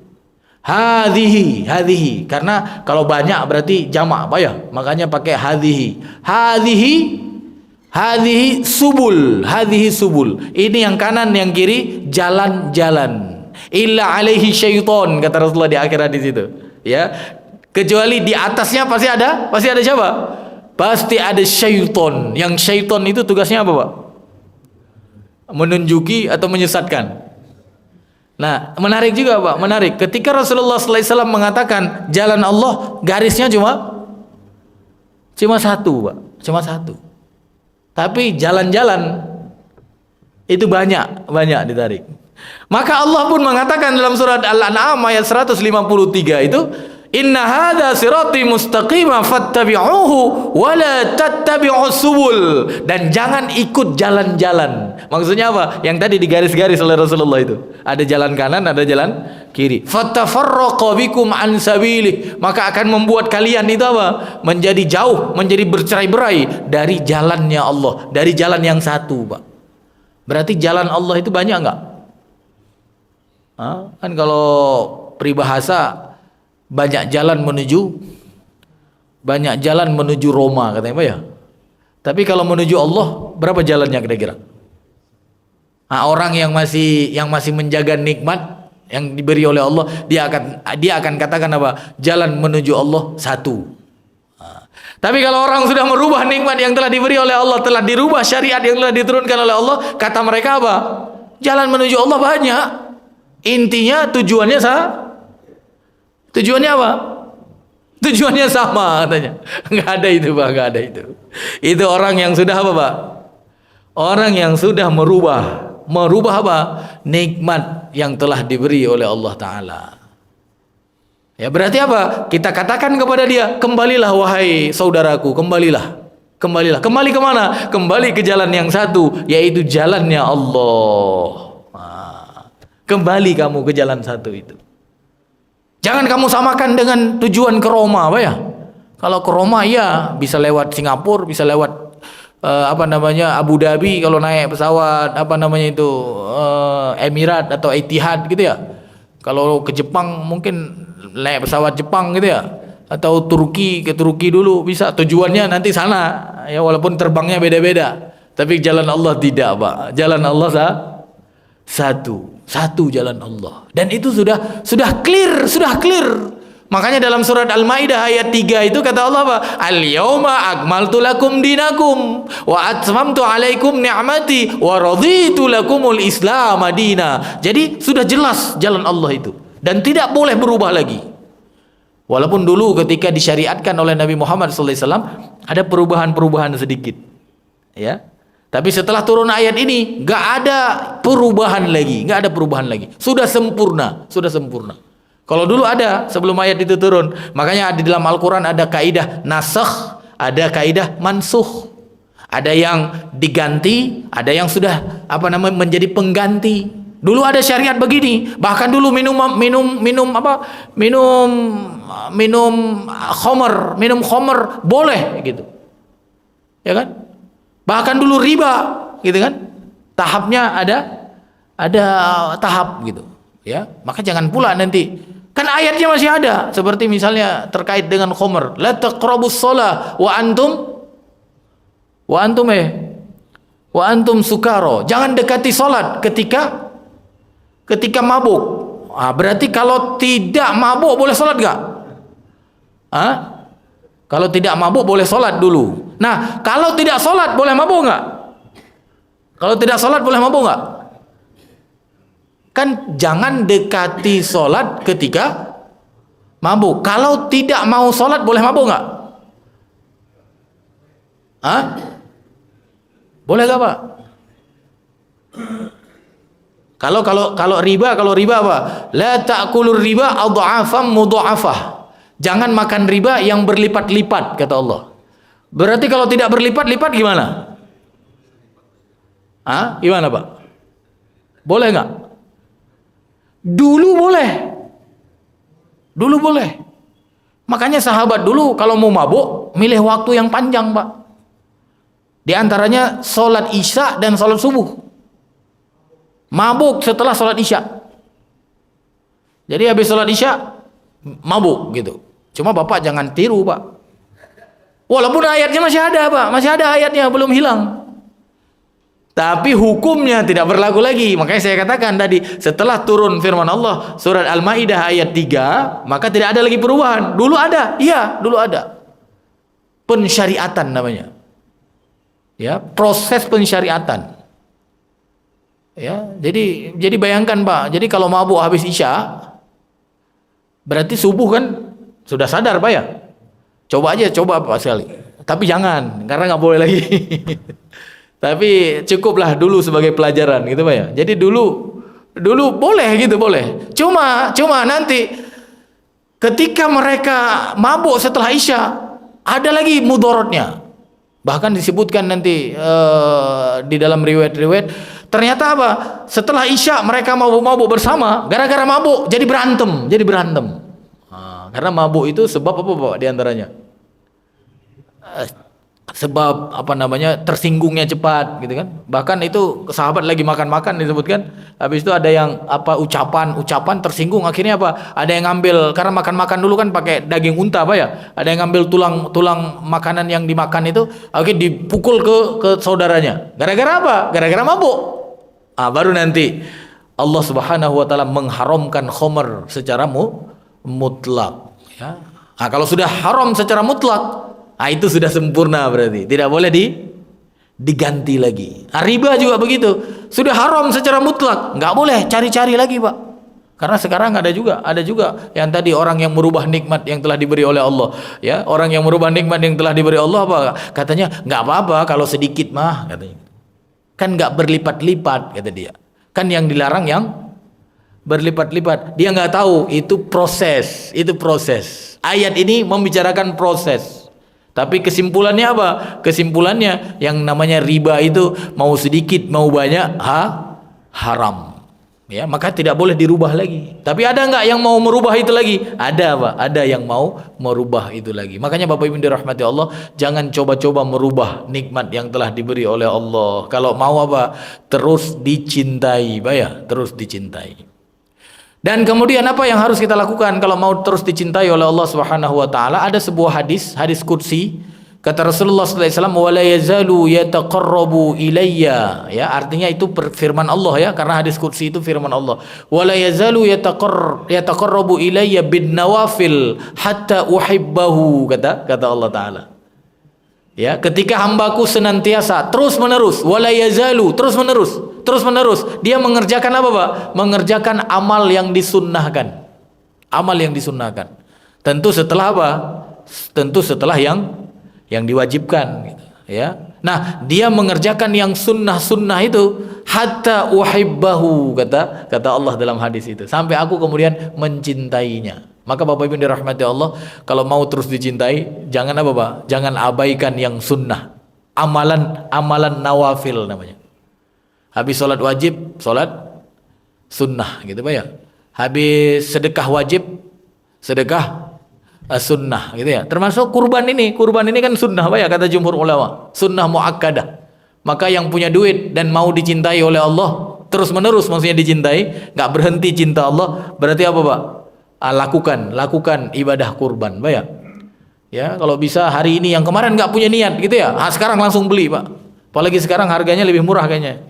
Hadhihi. Karena kalau banyak berarti jamak, Pak ya. Makanya pakai hadhihi. Hadhihi subul. Ini yang kanan, yang kiri jalan-jalan. Illa alaihi syaiton, kata Rasulullah di akhirat di situ. Ya. Kecuali di atasnya pasti ada siapa? Pasti ada syaiton. Yang syaiton itu tugasnya apa, Pak? Menunjuki atau menyesatkan. Nah, menarik juga, Pak. Menarik. Ketika Rasulullah SAW mengatakan jalan Allah, garisnya cuma satu, Pak. Cuma satu. Tapi jalan-jalan itu banyak ditarik. Maka Allah pun mengatakan dalam surat Al-An'am ayat 153 itu, inna hadza sirati mustaqima fattabi'uhu wa la tattabi'us subul. Dan jangan ikut jalan-jalan. Maksudnya apa? Yang tadi digaris-garis oleh Rasulullah itu. Ada jalan kanan, ada jalan kiri. Fatafarraqa bikum an sabilih. Maka akan membuat kalian itu apa? Menjadi jauh, menjadi bercerai-berai dari jalannya Allah, dari jalan yang satu, Pak. Berarti jalan Allah itu banyak enggak? Kan kalau peribahasa banyak jalan menuju Roma katanya Pak ya. Tapi kalau menuju Allah berapa jalannya kira-kira? Nah, orang yang masih menjaga nikmat yang diberi oleh Allah, dia akan katakan apa? Jalan menuju Allah satu. Tapi kalau orang sudah merubah nikmat yang telah diberi oleh Allah, telah dirubah syariat yang telah diturunkan oleh Allah, kata mereka apa? Jalan menuju Allah banyak. Intinya tujuannya tujuannya apa? Tujuannya sama katanya. Enggak ada itu, Pak, enggak ada itu. Itu orang yang sudah apa, Pak? Orang yang sudah merubah apa? Nikmat yang telah diberi oleh Allah Ta'ala. Ya berarti apa? Kita katakan kepada dia, kembalilah wahai saudaraku, kembalilah. Kembali kemana? Kembali ke jalan yang satu, yaitu jalannya Allah. Kembali kamu ke jalan satu itu. Jangan kamu samakan dengan tujuan ke Roma, Pak ya. Kalau ke Roma ya bisa lewat Singapura, bisa lewat Abu Dhabi kalau naik pesawat Emirat atau Etihad gitu ya. Kalau ke Jepang mungkin naik pesawat Jepang gitu ya, atau ke Turki dulu bisa, tujuannya nanti sana ya, walaupun terbangnya beda-beda, tapi jalan Allah tidak, Pak. Jalan Allah satu jalan Allah, dan itu sudah clear. Makanya dalam surat Al-Maidah ayat 3 itu kata Allah apa? Al-yauma akmaltu lakum dinakum wa atmamtu alaikum ni'mati wa raditu lakumul Islam madina. Jadi sudah jelas jalan Allah itu dan tidak boleh berubah lagi. Walaupun dulu ketika disyariatkan oleh Nabi Muhammad SAW ada perubahan sedikit, ya. Tapi setelah turun ayat ini nggak ada perubahan lagi. Sudah sempurna. Kalau dulu ada sebelum ayat itu turun. Makanya di dalam Al-Quran ada kaidah nasakh, ada kaidah mansukh. Ada yang diganti, ada yang sudah menjadi pengganti. Dulu ada syariat begini. Bahkan dulu minum khamr boleh gitu. Ya kan? Bahkan dulu riba gitu kan. Tahapnya ada tahap gitu. Ya, maka jangan pula nanti kan ayatnya masih ada, seperti misalnya terkait dengan khamr, la taqrabus shalah wa antum sukaro. Jangan dekati salat ketika mabuk. Berarti kalau tidak mabuk boleh salat enggak? Kalau tidak mabuk boleh salat dulu. Nah, kalau tidak salat boleh mabuk enggak? Kalau tidak salat boleh mabuk enggak? Kan jangan dekati sholat ketika mabuk. Kalau tidak mau sholat boleh mabuk nggak? Boleh nggak, Pak? Kalau riba apa? La ta'kulur riba adha'afam mudha'afah. Jangan makan riba yang berlipat-lipat kata Allah. Berarti kalau tidak berlipat-lipat gimana? Gimana, Pak? Boleh nggak? Dulu boleh. Makanya sahabat dulu kalau mau mabuk milih waktu yang panjang, Pak. Di antaranya sholat isya dan sholat subuh. Mabuk setelah sholat isya. Jadi habis sholat isya mabuk gitu. Cuma Bapak jangan tiru, Pak. Walaupun ayatnya masih ada, Pak. Masih ada ayatnya, belum hilang. Tapi hukumnya tidak berlaku lagi. Makanya saya katakan tadi, setelah turun firman Allah surat Al-Maidah ayat 3, maka tidak ada lagi perubahan. Dulu ada, iya, dulu ada. Pensyariatan namanya. Ya, proses pensyariatan. Ya, jadi bayangkan, Pak. Jadi kalau mabuk habis isya, berarti subuh kan sudah sadar, Pak ya. Coba Pak sekali. Tapi jangan, karena nggak boleh lagi. Tapi cukuplah dulu sebagai pelajaran gitu, Pak ya. Jadi dulu boleh gitu, boleh. Cuma nanti ketika mereka mabuk setelah isya ada lagi mudorotnya. Bahkan disebutkan nanti di dalam riwayat-riwayat, ternyata apa? Setelah isya mereka mabuk bersama, gara-gara mabuk jadi berantem. Karena mabuk itu sebab apa, Pak, di antaranya? sebab tersinggungnya cepat gitu kan. Bahkan itu sahabat lagi makan-makan disebutkan, habis itu ada yang ucapan tersinggung, akhirnya apa, ada yang ngambil, karena makan-makan dulu kan pakai daging unta ada yang ngambil tulang makanan yang dimakan itu, akhirnya dipukul ke saudaranya, gara-gara apa? Gara-gara mabuk. Baru nanti Allah Subhanahu wa taala mengharamkan khamr secara mutlak ya. Kalau sudah haram secara mutlak, itu sudah sempurna, berarti tidak boleh diganti lagi. Riba juga begitu, sudah haram secara mutlak, nggak boleh cari-cari lagi Pak, karena sekarang ada juga yang tadi orang yang merubah nikmat yang telah diberi oleh Allah ya, orang yang merubah nikmat yang telah diberi Allah, apa katanya, nggak apa-apa kalau sedikit mah, katanya kan nggak berlipat-lipat, kata dia, kan yang dilarang yang berlipat-lipat. Dia nggak tahu itu proses. Ayat ini membicarakan proses. Tapi kesimpulannya apa? Kesimpulannya yang namanya riba itu mau sedikit mau banyak haram. Ya, maka tidak boleh dirubah lagi. Tapi ada nggak yang mau merubah itu lagi? Ada Pak, ada yang mau merubah itu lagi. Makanya Bapak Ibu dirahmati Allah, jangan coba-coba merubah nikmat yang telah diberi oleh Allah. Kalau mau terus dicintai, terus dicintai. Dan kemudian apa yang harus kita lakukan kalau mau terus dicintai oleh Allah Subhanahu wa taala? Ada sebuah hadis qudsi, kata Rasulullah sallallahu alaihi wasallam, "Wa la yazalu yataqarrabu ilayya." Ya, artinya itu firman Allah ya, karena hadis qudsi itu firman Allah. "Wa la yazalu yataqarrabu ilayya bin nawafil hatta uhibbahu." Kata Allah taala. Ya, ketika hambaku senantiasa terus menerus, wala yazalu, terus menerus dia mengerjakan apa Pak? Mengerjakan amal yang disunnahkan. Amal yang disunnahkan. Tentu setelah apa? Tentu setelah yang diwajibkan gitu, ya. Nah, dia mengerjakan yang sunnah itu hatta uhibbahu, kata Allah dalam hadis itu, sampai aku kemudian mencintainya. Maka Bapak Ibu dirahmati Allah, kalau mau terus dicintai, jangan apa Pak? Jangan abaikan yang sunnah. Amalan nawafil namanya. Habis sholat wajib, sholat sunnah gitu Pak ya. Habis sedekah wajib, sedekah sunnah gitu ya. Termasuk kurban ini kan sunnah Pak ya, kata jumhur ulama. Sunnah muakkadah. Maka yang punya duit dan mau dicintai oleh Allah terus menerus, maksudnya dicintai, nggak berhenti cinta Allah, berarti apa Pak? Lakukan ibadah kurban, Pak ya. Ya, kalau bisa hari ini, yang kemarin nggak punya niat gitu ya, sekarang langsung beli Pak. Apalagi sekarang harganya lebih murah kayaknya.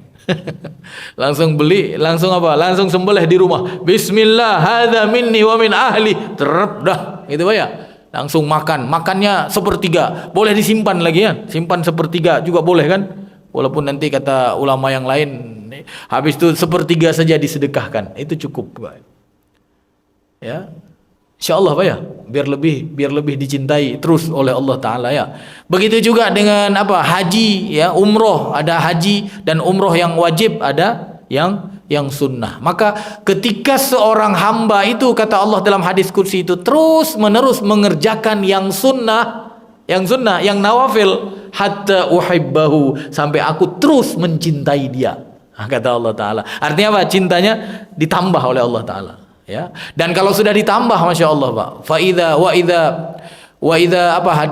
Langsung beli, langsung Langsung sembelih di rumah. Bismillah, hadza minni wa min ahli. Terep dah, gitu Pak ya. Langsung makannya sepertiga. Boleh disimpan lagi ya. Simpan sepertiga juga boleh kan? Walaupun nanti kata ulama yang lain, habis itu sepertiga saja disedekahkan. Itu cukup Pak. Ya, insyaallah Pak ya, biar lebih dicintai terus oleh Allah taala ya. Begitu juga dengan haji ya, umroh, ada haji dan umroh yang wajib, ada yang sunnah. Maka ketika seorang hamba itu, kata Allah dalam hadis qudsi itu, terus menerus mengerjakan yang sunnah, yang nawafil, hatta uhibbahu, sampai aku terus mencintai dia, kata Allah taala. Artinya apa? Cintanya ditambah oleh Allah taala. Ya, dan kalau sudah ditambah, masya Allah Pak, wa idza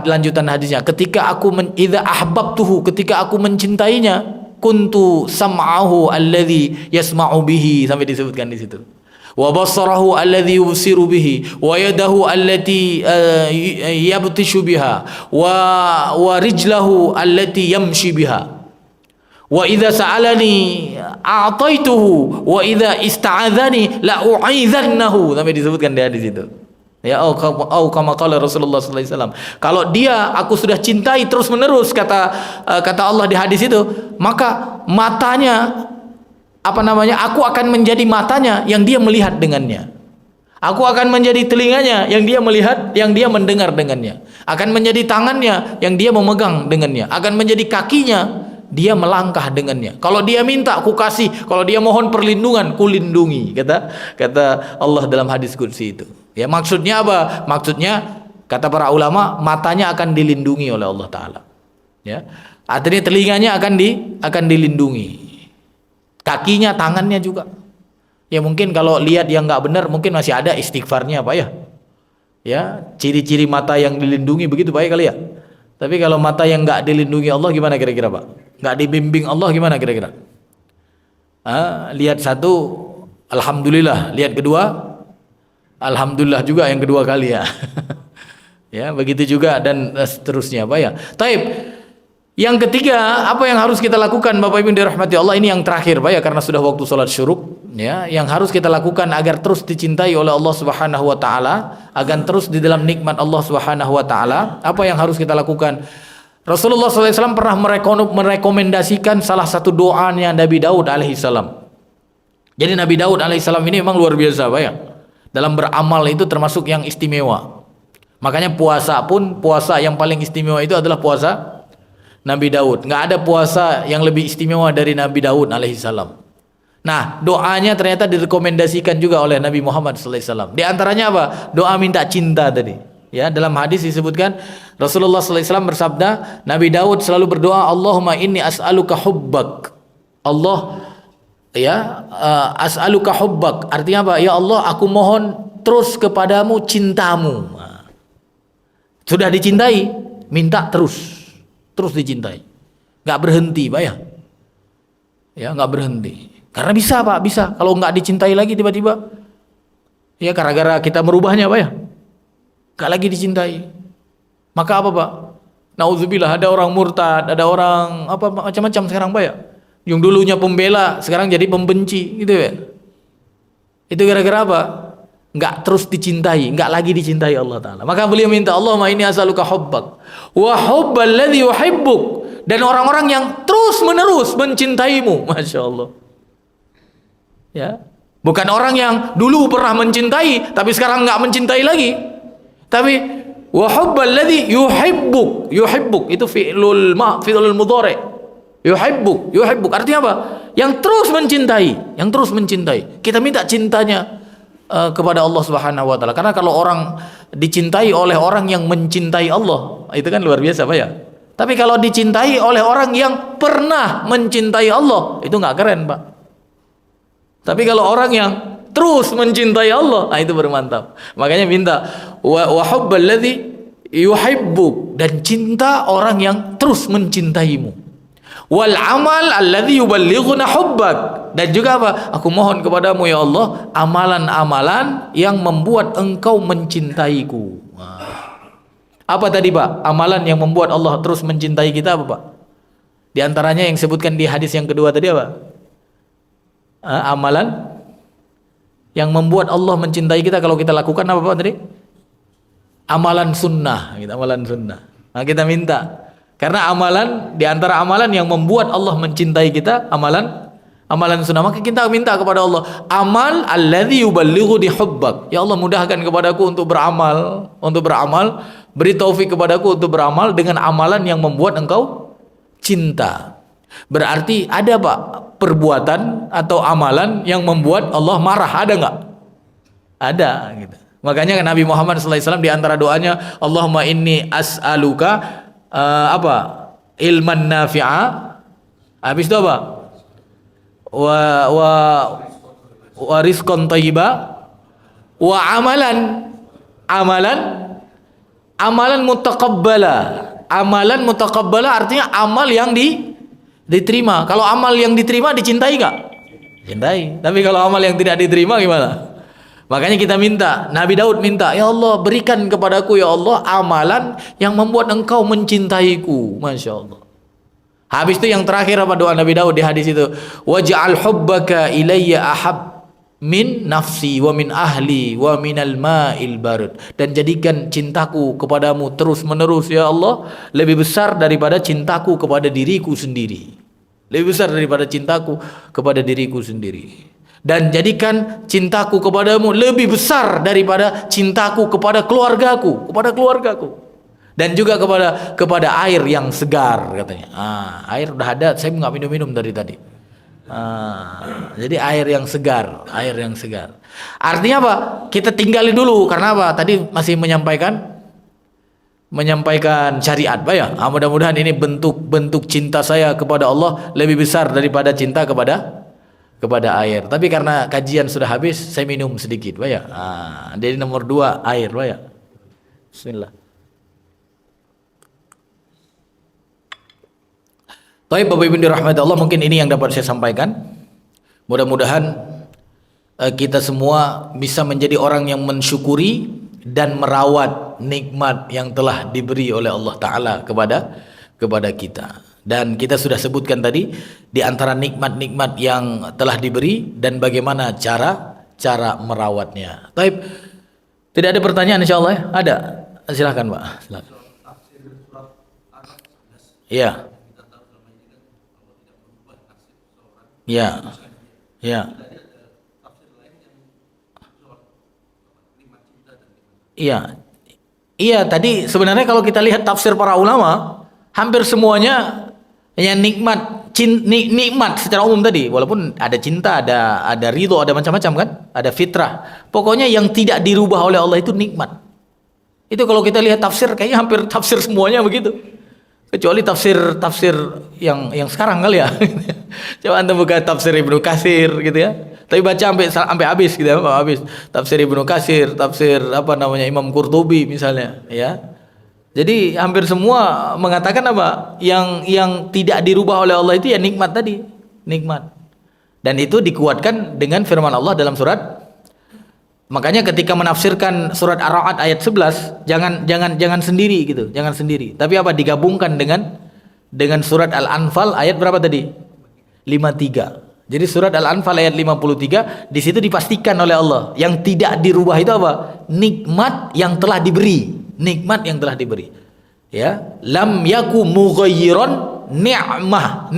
lanjutan hadisnya, ketika aku idza ahbabtuhu, ketika aku mencintainya, kuntu sam'ahu alladhi yasma'u bihi, sampai disebutkan di situ, wa basarahu alladhi yubsiru bihi, wa yadahu allati yabtishu biha, wa rijlahu allati yamshi biha, wa idza sa'alani a'taituhu, wa idza ista'adzani la u'idhannahu, sampai disebutkan dia di situ. Ya, au kama qala Rasulullah sallallahu alaihi wasallam. Kalau dia aku sudah cintai terus menerus, kata Allah di hadis itu, maka matanya aku akan menjadi matanya yang dia melihat dengannya. Aku akan menjadi telinganya yang dia melihat, yang dia mendengar dengannya. Akan menjadi tangannya yang dia memegang dengannya. Akan menjadi kakinya dia melangkah dengannya. Kalau dia minta, aku kasih. Kalau dia mohon perlindungan, ku lindungi. Kata Allah dalam hadis qudsi itu. Ya, maksudnya apa? Maksudnya, kata para ulama, matanya akan dilindungi oleh Allah Taala. Ya, artinya telinganya akan dilindungi. Kakinya, tangannya juga. Ya mungkin kalau lihat yang nggak benar, mungkin masih ada istighfarnya Pak ya. Ya, ciri-ciri mata yang dilindungi begitu Pak ya kali ya. Tapi kalau mata yang nggak dilindungi Allah gimana kira-kira Pak? Nggak dibimbing Allah gimana kira-kira? Lihat satu, alhamdulillah. Lihat kedua, alhamdulillah juga yang kedua kali ya. Ya, begitu juga dan seterusnya Pak ya. Taib. Yang ketiga, apa yang harus kita lakukan Bapak Ibu yang dirahmati Allah, ini yang terakhir Pak ya, karena sudah waktu salat syuruk ya, yang harus kita lakukan agar terus dicintai oleh Allah Subhanahu wa taala, agar terus di dalam nikmat Allah Subhanahu wa taala, apa yang harus kita lakukan? Rasulullah SAW pernah merekomendasikan salah satu doanya Nabi Daud alaihissalam. Jadi Nabi Daud alaihissalam ini memang luar biasa Pak ya. Dalam beramal itu termasuk yang istimewa. Makanya puasa pun, puasa yang paling istimewa itu adalah puasa Nabi Daud. Nggak ada puasa yang lebih istimewa dari Nabi Daud alaihissalam. Nah, doanya ternyata direkomendasikan juga oleh Nabi Muhammad SAW. Di antaranya apa? Doa minta cinta tadi. Ya, dalam hadis disebutkan Rasulullah SAW bersabda, Nabi Daud selalu berdoa, Allahumma inni as'aluka hubbak. Allah, ya, as'aluka hubbak. Artinya apa? Ya Allah, aku mohon terus kepadamu cintamu. Nah, sudah dicintai, minta terus dicintai, nggak berhenti Pak ya, nggak berhenti, karena bisa Pak, bisa kalau nggak dicintai lagi tiba-tiba ya, gara-gara kita merubahnya Pak ya, nggak lagi dicintai, maka apa Pak? Nauzubillah, ada orang murtad, ada orang apa macam-macam sekarang Pak ya, yang dulunya pembela sekarang jadi pembenci gitu ya. Itu gara-gara apa? Nggak terus dicintai, nggak lagi dicintai Allah Ta'ala. Maka beliau minta, Allahumma inni as'aluka hubbak wa hubbal ladzi yuhibbuk, dan orang-orang yang terus menerus mencintaimu. Masya Allah ya, bukan orang yang dulu pernah mencintai tapi sekarang nggak mencintai lagi, tapi wa hubbal ladzi yuhibbuk. Yuhibbuk itu fi'lul mudhari'. Yuhibbuk artinya apa? Yang terus mencintai, yang terus mencintai. Kita minta cintanya kepada Allah Subhanahu wa taala. Karena kalau orang dicintai oleh orang yang mencintai Allah, itu kan luar biasa Pak ya. Tapi kalau dicintai oleh orang yang pernah mencintai Allah, itu nggak keren Pak. Tapi kalau orang yang terus mencintai Allah, nah itu baru mantap. Makanya minta wa hubbal ladzi yuhibbuk, dan cinta orang yang terus mencintaimu. Wal amal alladzi yuballighuna hubbak, dan juga apa? Aku mohon kepadamu ya Allah, amalan-amalan yang membuat engkau mencintaiku. Apa tadi Pak? Amalan yang membuat Allah terus mencintai kita apa Pak? Di antaranya yang disebutkan di hadis yang kedua tadi apa? Amalan yang membuat Allah mencintai kita kalau kita lakukan apa Pak tadi? Amalan sunnah, gitu, amalan sunnah. Nah, kita minta, karena amalan, di antara amalan yang membuat Allah mencintai kita, amalan sunnah, maka kita minta kepada Allah, amal alladzi yuballighu hubbak. Ya Allah, mudahkan kepadaku untuk beramal, beri taufik kepadaku untuk beramal dengan amalan yang membuat engkau cinta. Berarti ada Pak perbuatan atau amalan yang membuat Allah marah, ada nggak? Ada gitu. Makanya Nabi Muhammad SAW di antara doanya, Allahumma inni as'aluka ilman nafi'a, habis itu apa? Wa rizqan thayyiba wa amalan mutaqabbala. Amalan mutaqabbala artinya amal yang diterima. Kalau amal yang diterima dicintai gak? Cintai. Tapi kalau amal yang tidak diterima gimana? Makanya kita minta, Nabi Daud minta, ya Allah berikan kepadaku ya Allah amalan yang membuat engkau mencintaiku. Masya Allah. Habis itu yang terakhir apa doa Nabi Daud di hadis itu? Waj'al hubbaka ilayya ahab min nafsi wa min ahli wa minal ma'il barid. Dan jadikan cintaku kepadamu terus menerus ya Allah lebih besar daripada cintaku kepada diriku sendiri. Lebih besar daripada cintaku kepada diriku sendiri. Dan jadikan cintaku kepadamu lebih besar daripada cintaku kepada keluargaku, dan juga kepada air yang segar katanya. Air udah ada, saya nggak minum dari tadi. Jadi air yang segar. Artinya apa? Kita tinggali dulu, karena apa? Tadi masih menyampaikan syariat, Pak ya. Mudah-mudahan ini bentuk cinta saya kepada Allah lebih besar daripada cinta kepada air. Tapi karena kajian sudah habis, saya minum sedikit, Pak ya. Jadi nomor 2 air, Pak ya. Bismillah. Baik Bapak Ibu dirahmati Allah, mungkin ini yang dapat saya sampaikan. Mudah-mudahan kita semua bisa menjadi orang yang mensyukuri dan merawat nikmat yang telah diberi oleh Allah Ta'ala kepada kita. Dan kita sudah sebutkan tadi di antara nikmat-nikmat yang telah diberi dan bagaimana cara merawatnya. Baik, tidak ada pertanyaan insyaallah ya? Ada? Silakan Pak. Silakan. Iya. Iya. Iya. Iya. Iya, tadi sebenarnya kalau kita lihat tafsir para ulama, hampir semuanya yang nikmat secara umum tadi, walaupun ada cinta, ada ridho, ada macam-macam kan, ada fitrah. Pokoknya yang tidak dirubah oleh Allah itu nikmat. Itu kalau kita lihat tafsir, kayaknya hampir tafsir semuanya begitu. Kecuali tafsir yang sekarang kali ya. Coba Anda buka tafsir Ibnu Katsir gitu ya. Tapi baca sampai habis gitu ya, habis. Tafsir Ibnu Katsir, tafsir Imam Qurtubi misalnya, ya. Jadi hampir semua mengatakan apa? Yang tidak dirubah oleh Allah itu ya nikmat tadi, nikmat. Dan itu dikuatkan dengan firman Allah dalam surat. Makanya ketika menafsirkan surat Ar-Ra'd ayat 11, jangan sendiri gitu, jangan sendiri. Tapi apa? Digabungkan dengan surat Al-Anfal ayat berapa tadi? 53. Jadi surat Al-Anfal ayat 53 di situ dipastikan oleh Allah yang tidak dirubah itu apa? Nikmat yang telah diberi, nikmat yang telah diberi. Ya, lam yaku mughayyiran ni'mah,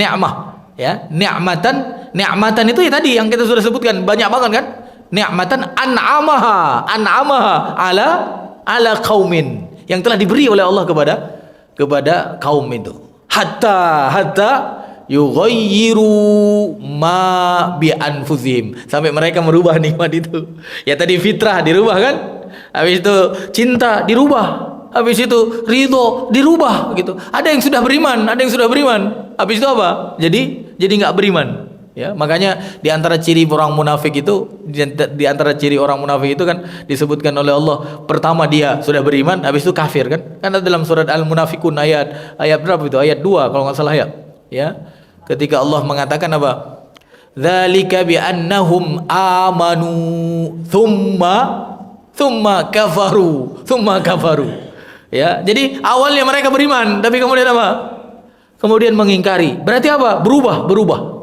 ya, ni'matan itu ya tadi yang kita sudah sebutkan banyak banget kan? Ni'matan an'amaha ala qaumin yang telah diberi oleh Allah kepada kaum itu. Hatta yughayyiru ma bi anfusihim, sampai mereka merubah nikmat itu. Ya tadi fitrah dirubah kan? Habis itu cinta dirubah. Habis itu ridho dirubah gitu. Ada yang sudah beriman, Habis itu apa? Jadi enggak beriman. Ya, makanya di antara ciri orang munafik itu, di antara ciri orang munafik itu kan disebutkan oleh Allah, pertama dia sudah beriman, habis itu kafir kan? Karena dalam surat Al-Munafikun ayat berapa itu? Ayat 2 kalau nggak salah ya. Ya. Ketika Allah mengatakan apa? Dzalika bi annahum amanu tsumma kafaru. Ya, jadi awalnya mereka beriman, tapi kemudian apa? Kemudian mengingkari. Berarti apa? Berubah.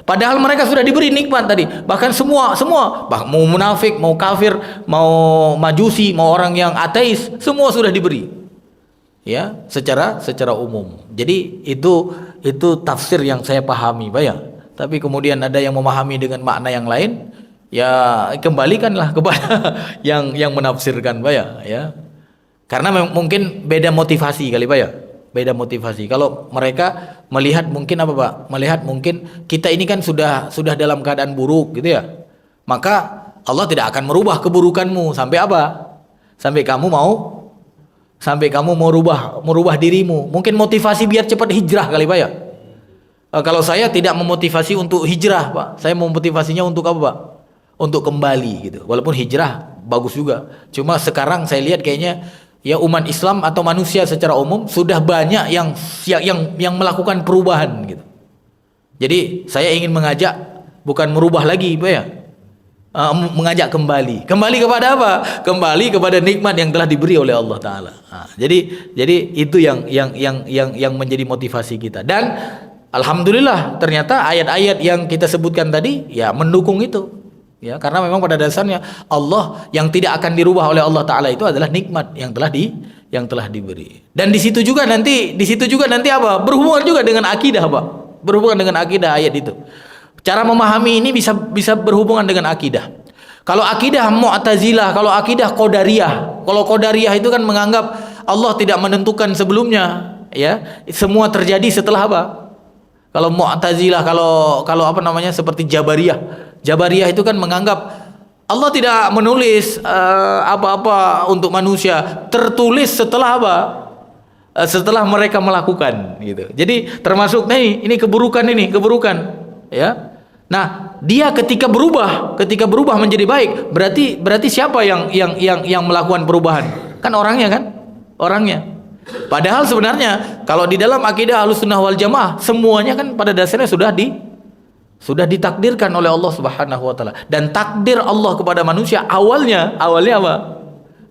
Padahal mereka sudah diberi nikmat tadi. Bahkan semua, mau munafik, mau kafir, mau majusi, mau orang yang ateis, semua sudah diberi. Ya, secara umum. Jadi itu tafsir yang saya pahami, Pak ya. Tapi kemudian ada yang memahami dengan makna yang lain, ya kembalikanlah kepada yang menafsirkan, Pak ya. Karena mungkin beda motivasi kali, Pak ya. Beda motivasi. Kalau mereka melihat mungkin apa Pak? Melihat mungkin kita ini kan sudah dalam keadaan buruk gitu ya. Maka Allah tidak akan merubah keburukanmu sampai apa? Sampai kamu mau merubah dirimu. Mungkin motivasi biar cepat hijrah kali Pak ya. Kalau saya tidak memotivasi untuk hijrah Pak. Saya memotivasinya untuk apa Pak? Untuk kembali gitu. Walaupun hijrah bagus juga. Cuma sekarang saya lihat kayaknya ya umat Islam atau manusia secara umum sudah banyak yang melakukan perubahan gitu. Jadi saya ingin mengajak bukan merubah lagi, Pak ya. Mengajak kembali kepada apa? Kembali kepada nikmat yang telah diberi oleh Allah Taala. Jadi itu yang menjadi motivasi kita. Dan alhamdulillah ternyata ayat-ayat yang kita sebutkan tadi ya mendukung itu. Ya, karena memang pada dasarnya Allah yang tidak akan dirubah oleh Allah Taala itu adalah nikmat yang telah diberi. Dan di situ juga nanti apa? Berhubungan juga dengan akidah, Pak. Berhubungan dengan akidah ayat itu. Cara memahami ini bisa berhubungan dengan akidah. Kalau akidah Mu'tazilah, kalau akidah Qadariyah. Kalau Qadariyah itu kan menganggap Allah tidak menentukan sebelumnya, ya. Semua terjadi setelah apa? Kalau Mu'tazilah, kalau seperti Jabariyah. Jabariyah itu kan menganggap Allah tidak menulis apa-apa untuk manusia, tertulis setelah apa? Setelah mereka melakukan gitu. Jadi termasuk ini keburukan, ya. Nah, dia ketika berubah menjadi baik, berarti siapa yang melakukan perubahan? Kan orangnya kan? Orangnya. Padahal sebenarnya kalau di dalam akidah Ahlussunnah wal Jamaah semuanya kan pada dasarnya sudah ditakdirkan oleh Allah Subhanahu wa taala. Dan takdir Allah kepada manusia awalnya apa?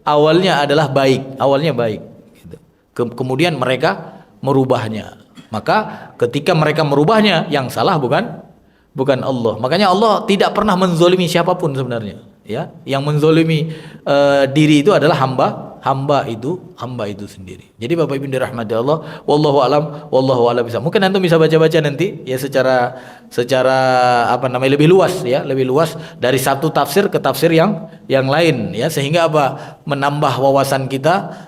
Awalnya adalah baik, awalnya baik gitu. Kemudian mereka merubahnya. Maka ketika mereka merubahnya, yang salah bukan Allah. Makanya Allah tidak pernah menzolimi siapapun sebenarnya, ya. Yang menzolimi diri itu adalah hamba itu sendiri. Jadi Bapak Ibu dirahmati Allah, wallahu alam bisa. Mungkin antum bisa baca-baca nanti ya secara apa namanya lebih luas ya, lebih luas dari satu tafsir ke tafsir yang lain ya, sehingga apa? Menambah wawasan kita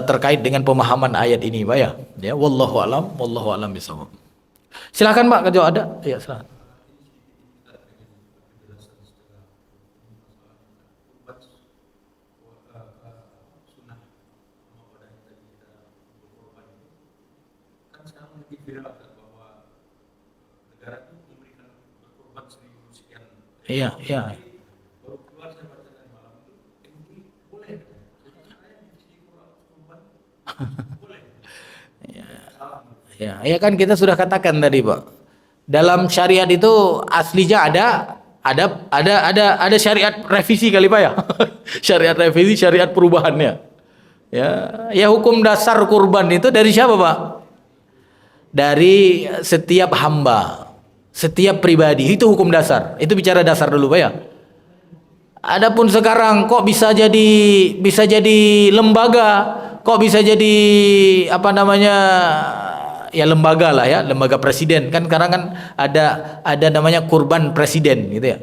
terkait dengan pemahaman ayat ini, Pak ya. Ya, wallahu alam bisawab. Silakan Pak, kalau ada. Ya, silakan. Iya, iya. Ya, ya kan kita sudah katakan tadi, Pak. Dalam syariat itu aslinya ada syariat revisi kali Pak ya. Syariat revisi, syariat perubahannya. Ya, ya hukum dasar kurban itu dari siapa, Pak? Dari setiap hamba, setiap pribadi, itu hukum dasar. Itu bicara dasar dulu, Pak ya. Adapun sekarang kok bisa jadi lembaga, kok bisa jadi apa namanya? Ya lembaga lah ya, lembaga presiden kan, sekarang kan ada namanya kurban presiden gitu ya,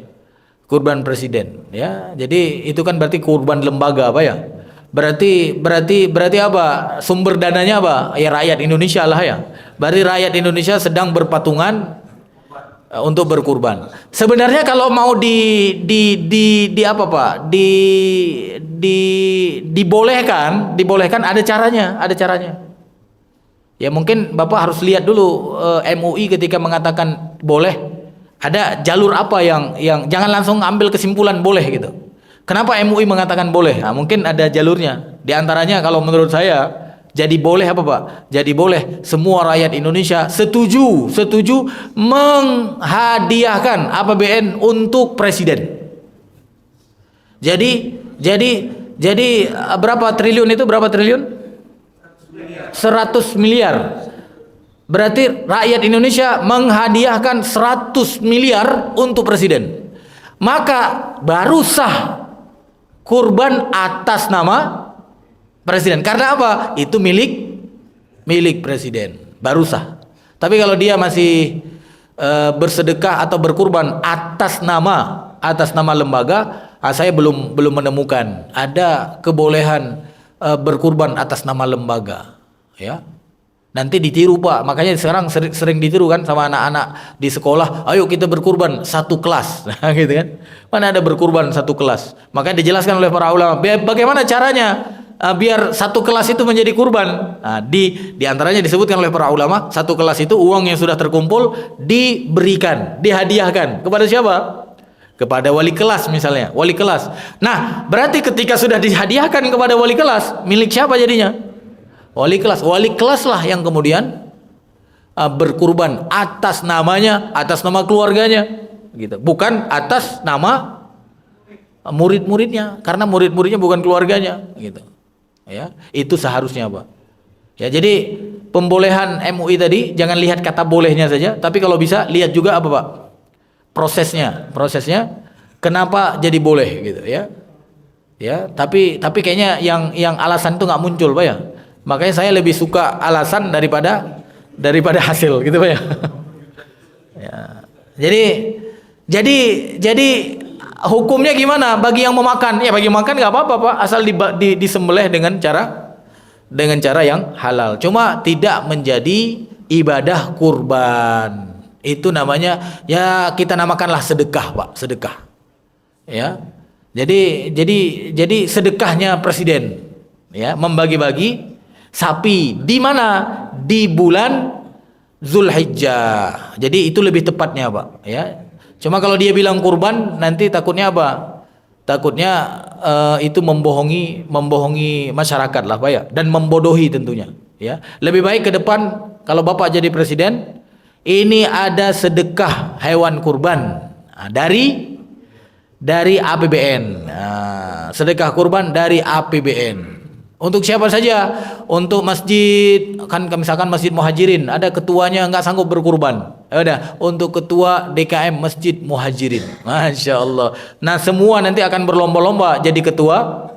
kurban presiden ya. Jadi itu kan berarti kurban lembaga apa ya, berarti apa sumber dananya apa ya, rakyat Indonesia lah ya. Berarti rakyat Indonesia sedang berpatungan untuk berkurban. Sebenarnya kalau mau di apa Pak, dibolehkan ada caranya. Ya mungkin Bapak harus lihat dulu MUI ketika mengatakan boleh, ada jalur apa yang jangan langsung ambil kesimpulan boleh gitu. Kenapa MUI mengatakan boleh? Nah, mungkin ada jalurnya. Di antaranya kalau menurut saya jadi boleh apa Pak? Jadi boleh semua rakyat Indonesia setuju menghadiahkan APBN untuk presiden. Jadi berapa triliun itu? Berapa triliun? 100 miliar. Berarti rakyat Indonesia menghadiahkan 100 miliar untuk presiden. Maka baru sah kurban atas nama presiden. Karena apa? Itu milik presiden. Baru sah. Tapi kalau dia masih bersedekah atau berkurban atas nama lembaga, saya belum menemukan ada kebolehan berkurban atas nama lembaga. Ya, nanti ditiru Pak. Makanya sekarang sering ditiru kan sama anak-anak di sekolah. Ayo kita berkurban satu kelas, gitu kan? Mana ada berkurban satu kelas? Makanya dijelaskan oleh para ulama. Bagaimana caranya biar satu kelas itu menjadi kurban? Nah, di antaranya disebutkan oleh para ulama, satu kelas itu uang yang sudah terkumpul diberikan, dihadiahkan kepada siapa? Kepada wali kelas misalnya, wali kelas. Nah, berarti ketika sudah dihadiahkan kepada wali kelas, milik siapa jadinya? Wali kelas lah yang kemudian berkurban atas namanya, atas nama keluarganya, gitu. Bukan atas nama murid-muridnya, karena murid-muridnya bukan keluarganya, gitu. Ya, itu seharusnya Pak. Ya, jadi pembolehan MUI tadi jangan lihat kata bolehnya saja, tapi kalau bisa lihat juga apa Pak? Prosesnya, kenapa jadi boleh, gitu ya. Ya, tapi kayaknya yang alasan itu nggak muncul Pak ya. Makanya saya lebih suka alasan daripada hasil gitu Pak ya. Ya. Jadi hukumnya gimana bagi yang memakan? Ya bagi makan nggak apa-apa Pak, asal disembelih dengan cara yang halal. Cuma tidak menjadi ibadah kurban. Itu namanya ya kita namakanlah sedekah Pak, sedekah. Ya. Jadi sedekahnya presiden ya, membagi-bagi sapi di mana? Di bulan Zulhijjah. Jadi itu lebih tepatnya Pak ya. Cuma kalau dia bilang kurban nanti takutnya apa? Takutnya itu membohongi masyarakat lah Pak ya, dan membodohi tentunya ya. Lebih baik ke depan kalau Bapak jadi presiden, ini ada sedekah hewan kurban dari APBN. Sedekah kurban dari APBN. Untuk siapa saja? Untuk masjid, kan misalkan Masjid Muhajirin, ada ketuanya nggak sanggup berkurban. Ya udah, untuk ketua DKM Masjid Muhajirin. Masya Allah. Nah, semua nanti akan berlomba-lomba jadi ketua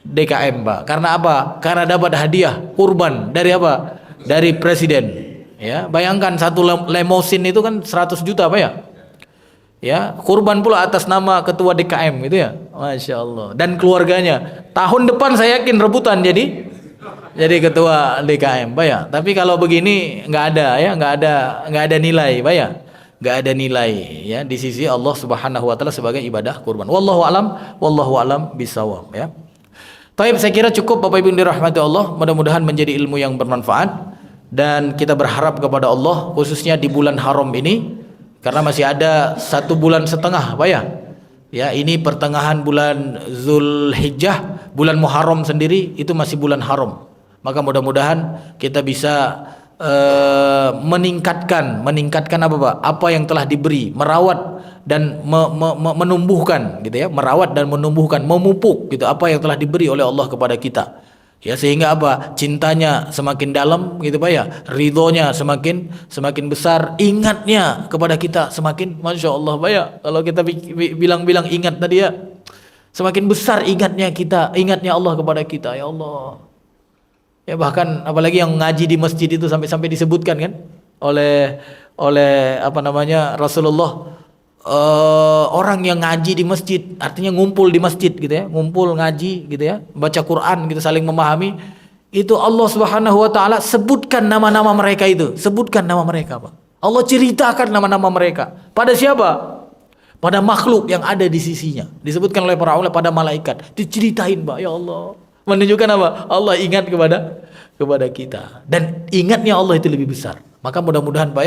DKM, Pak. Karena apa? Karena dapat hadiah kurban dari apa? Dari presiden. Ya, bayangkan satu lemosin itu kan 100 juta, Pak ya. Ya, kurban pula atas nama ketua DKM gitu ya. Masya Allah. Dan keluarganya. Tahun depan saya yakin rebutan jadi ketua DKM, Pak ya. Tapi kalau begini nggak ada ya, nggak ada nilai, Pak ya. Nggak ada nilai ya di sisi Allah Subhanahu wa taala sebagai ibadah kurban. Wallahu alam bisawab ya. Taib, saya kira cukup Bapak Ibu yang dirahmati Allah. Mudah-mudahan menjadi ilmu yang bermanfaat, dan kita berharap kepada Allah khususnya di bulan haram ini, karena masih ada 1,5 bulan Pak ya. Ya, ini pertengahan bulan Zulhijjah, bulan Muharram sendiri itu masih bulan haram. Maka mudah-mudahan kita bisa meningkatkan apa Pak? Apa yang telah diberi, merawat dan menumbuhkan gitu ya, merawat dan menumbuhkan, memupuk gitu apa yang telah diberi oleh Allah kepada kita. Ya, sehingga apa? Cintanya semakin dalam gitu Pak ya, ridhonya semakin besar, ingatnya kepada kita semakin, Masya Allah Pak ya. Kalau kita bilang ingat tadi ya, semakin besar ingatnya Allah kepada kita, ya Allah. Ya, bahkan apalagi yang ngaji di masjid itu sampai disebutkan kan oleh apa namanya Rasulullah, orang yang ngaji di masjid, artinya ngumpul di masjid gitu ya, ngumpul ngaji gitu ya, baca Quran gitu, saling memahami, itu Allah Subhanahu wa taala sebutkan nama-nama mereka itu, sebutkan nama mereka Pak. Allah ceritakan nama-nama mereka. Pada siapa? Pada makhluk yang ada di sisinya. Disebutkan oleh para ulama pada malaikat. Diceritain Pak, ya Allah. Menunjukkan apa? Allah ingat kepada kita, dan ingatnya Allah itu lebih besar. Maka mudah-mudahan Pak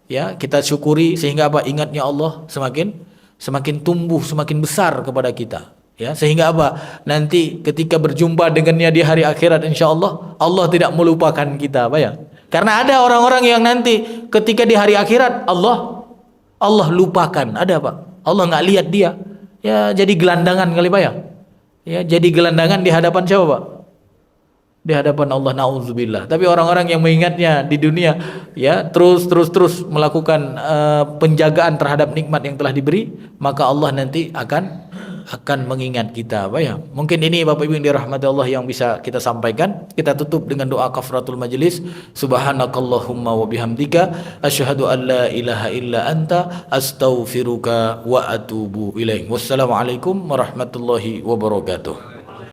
ya kita syukuri sehingga apa? Ingatnya Allah semakin tumbuh, semakin besar kepada kita. Ya, sehingga apa? Nanti ketika berjumpa dengannya di hari akhirat, insya Allah Allah tidak melupakan kita Pak ya. Karena ada orang-orang yang nanti ketika di hari akhirat Allah lupakan. Ada Pak? Allah nggak lihat dia. Ya, jadi gelandangan kali Pak ya. Ya, jadi gelandangan di hadapan siapa Pak? Di hadapan Allah, naudzubillah. Tapi orang-orang yang mengingatnya di dunia ya terus melakukan penjagaan terhadap nikmat yang telah diberi, maka Allah nanti akan mengingat kita Pak ya. Mungkin ini Bapak Ibu yang dirahmati Allah yang bisa kita sampaikan. Kita tutup dengan doa kafaratul majelis. Subhanakallahumma wa bihamdika asyhadu an la ilaha illa anta astaghfiruka wa atubu ilaik. Wassalamualaikum warahmatullahi wabarakatuh.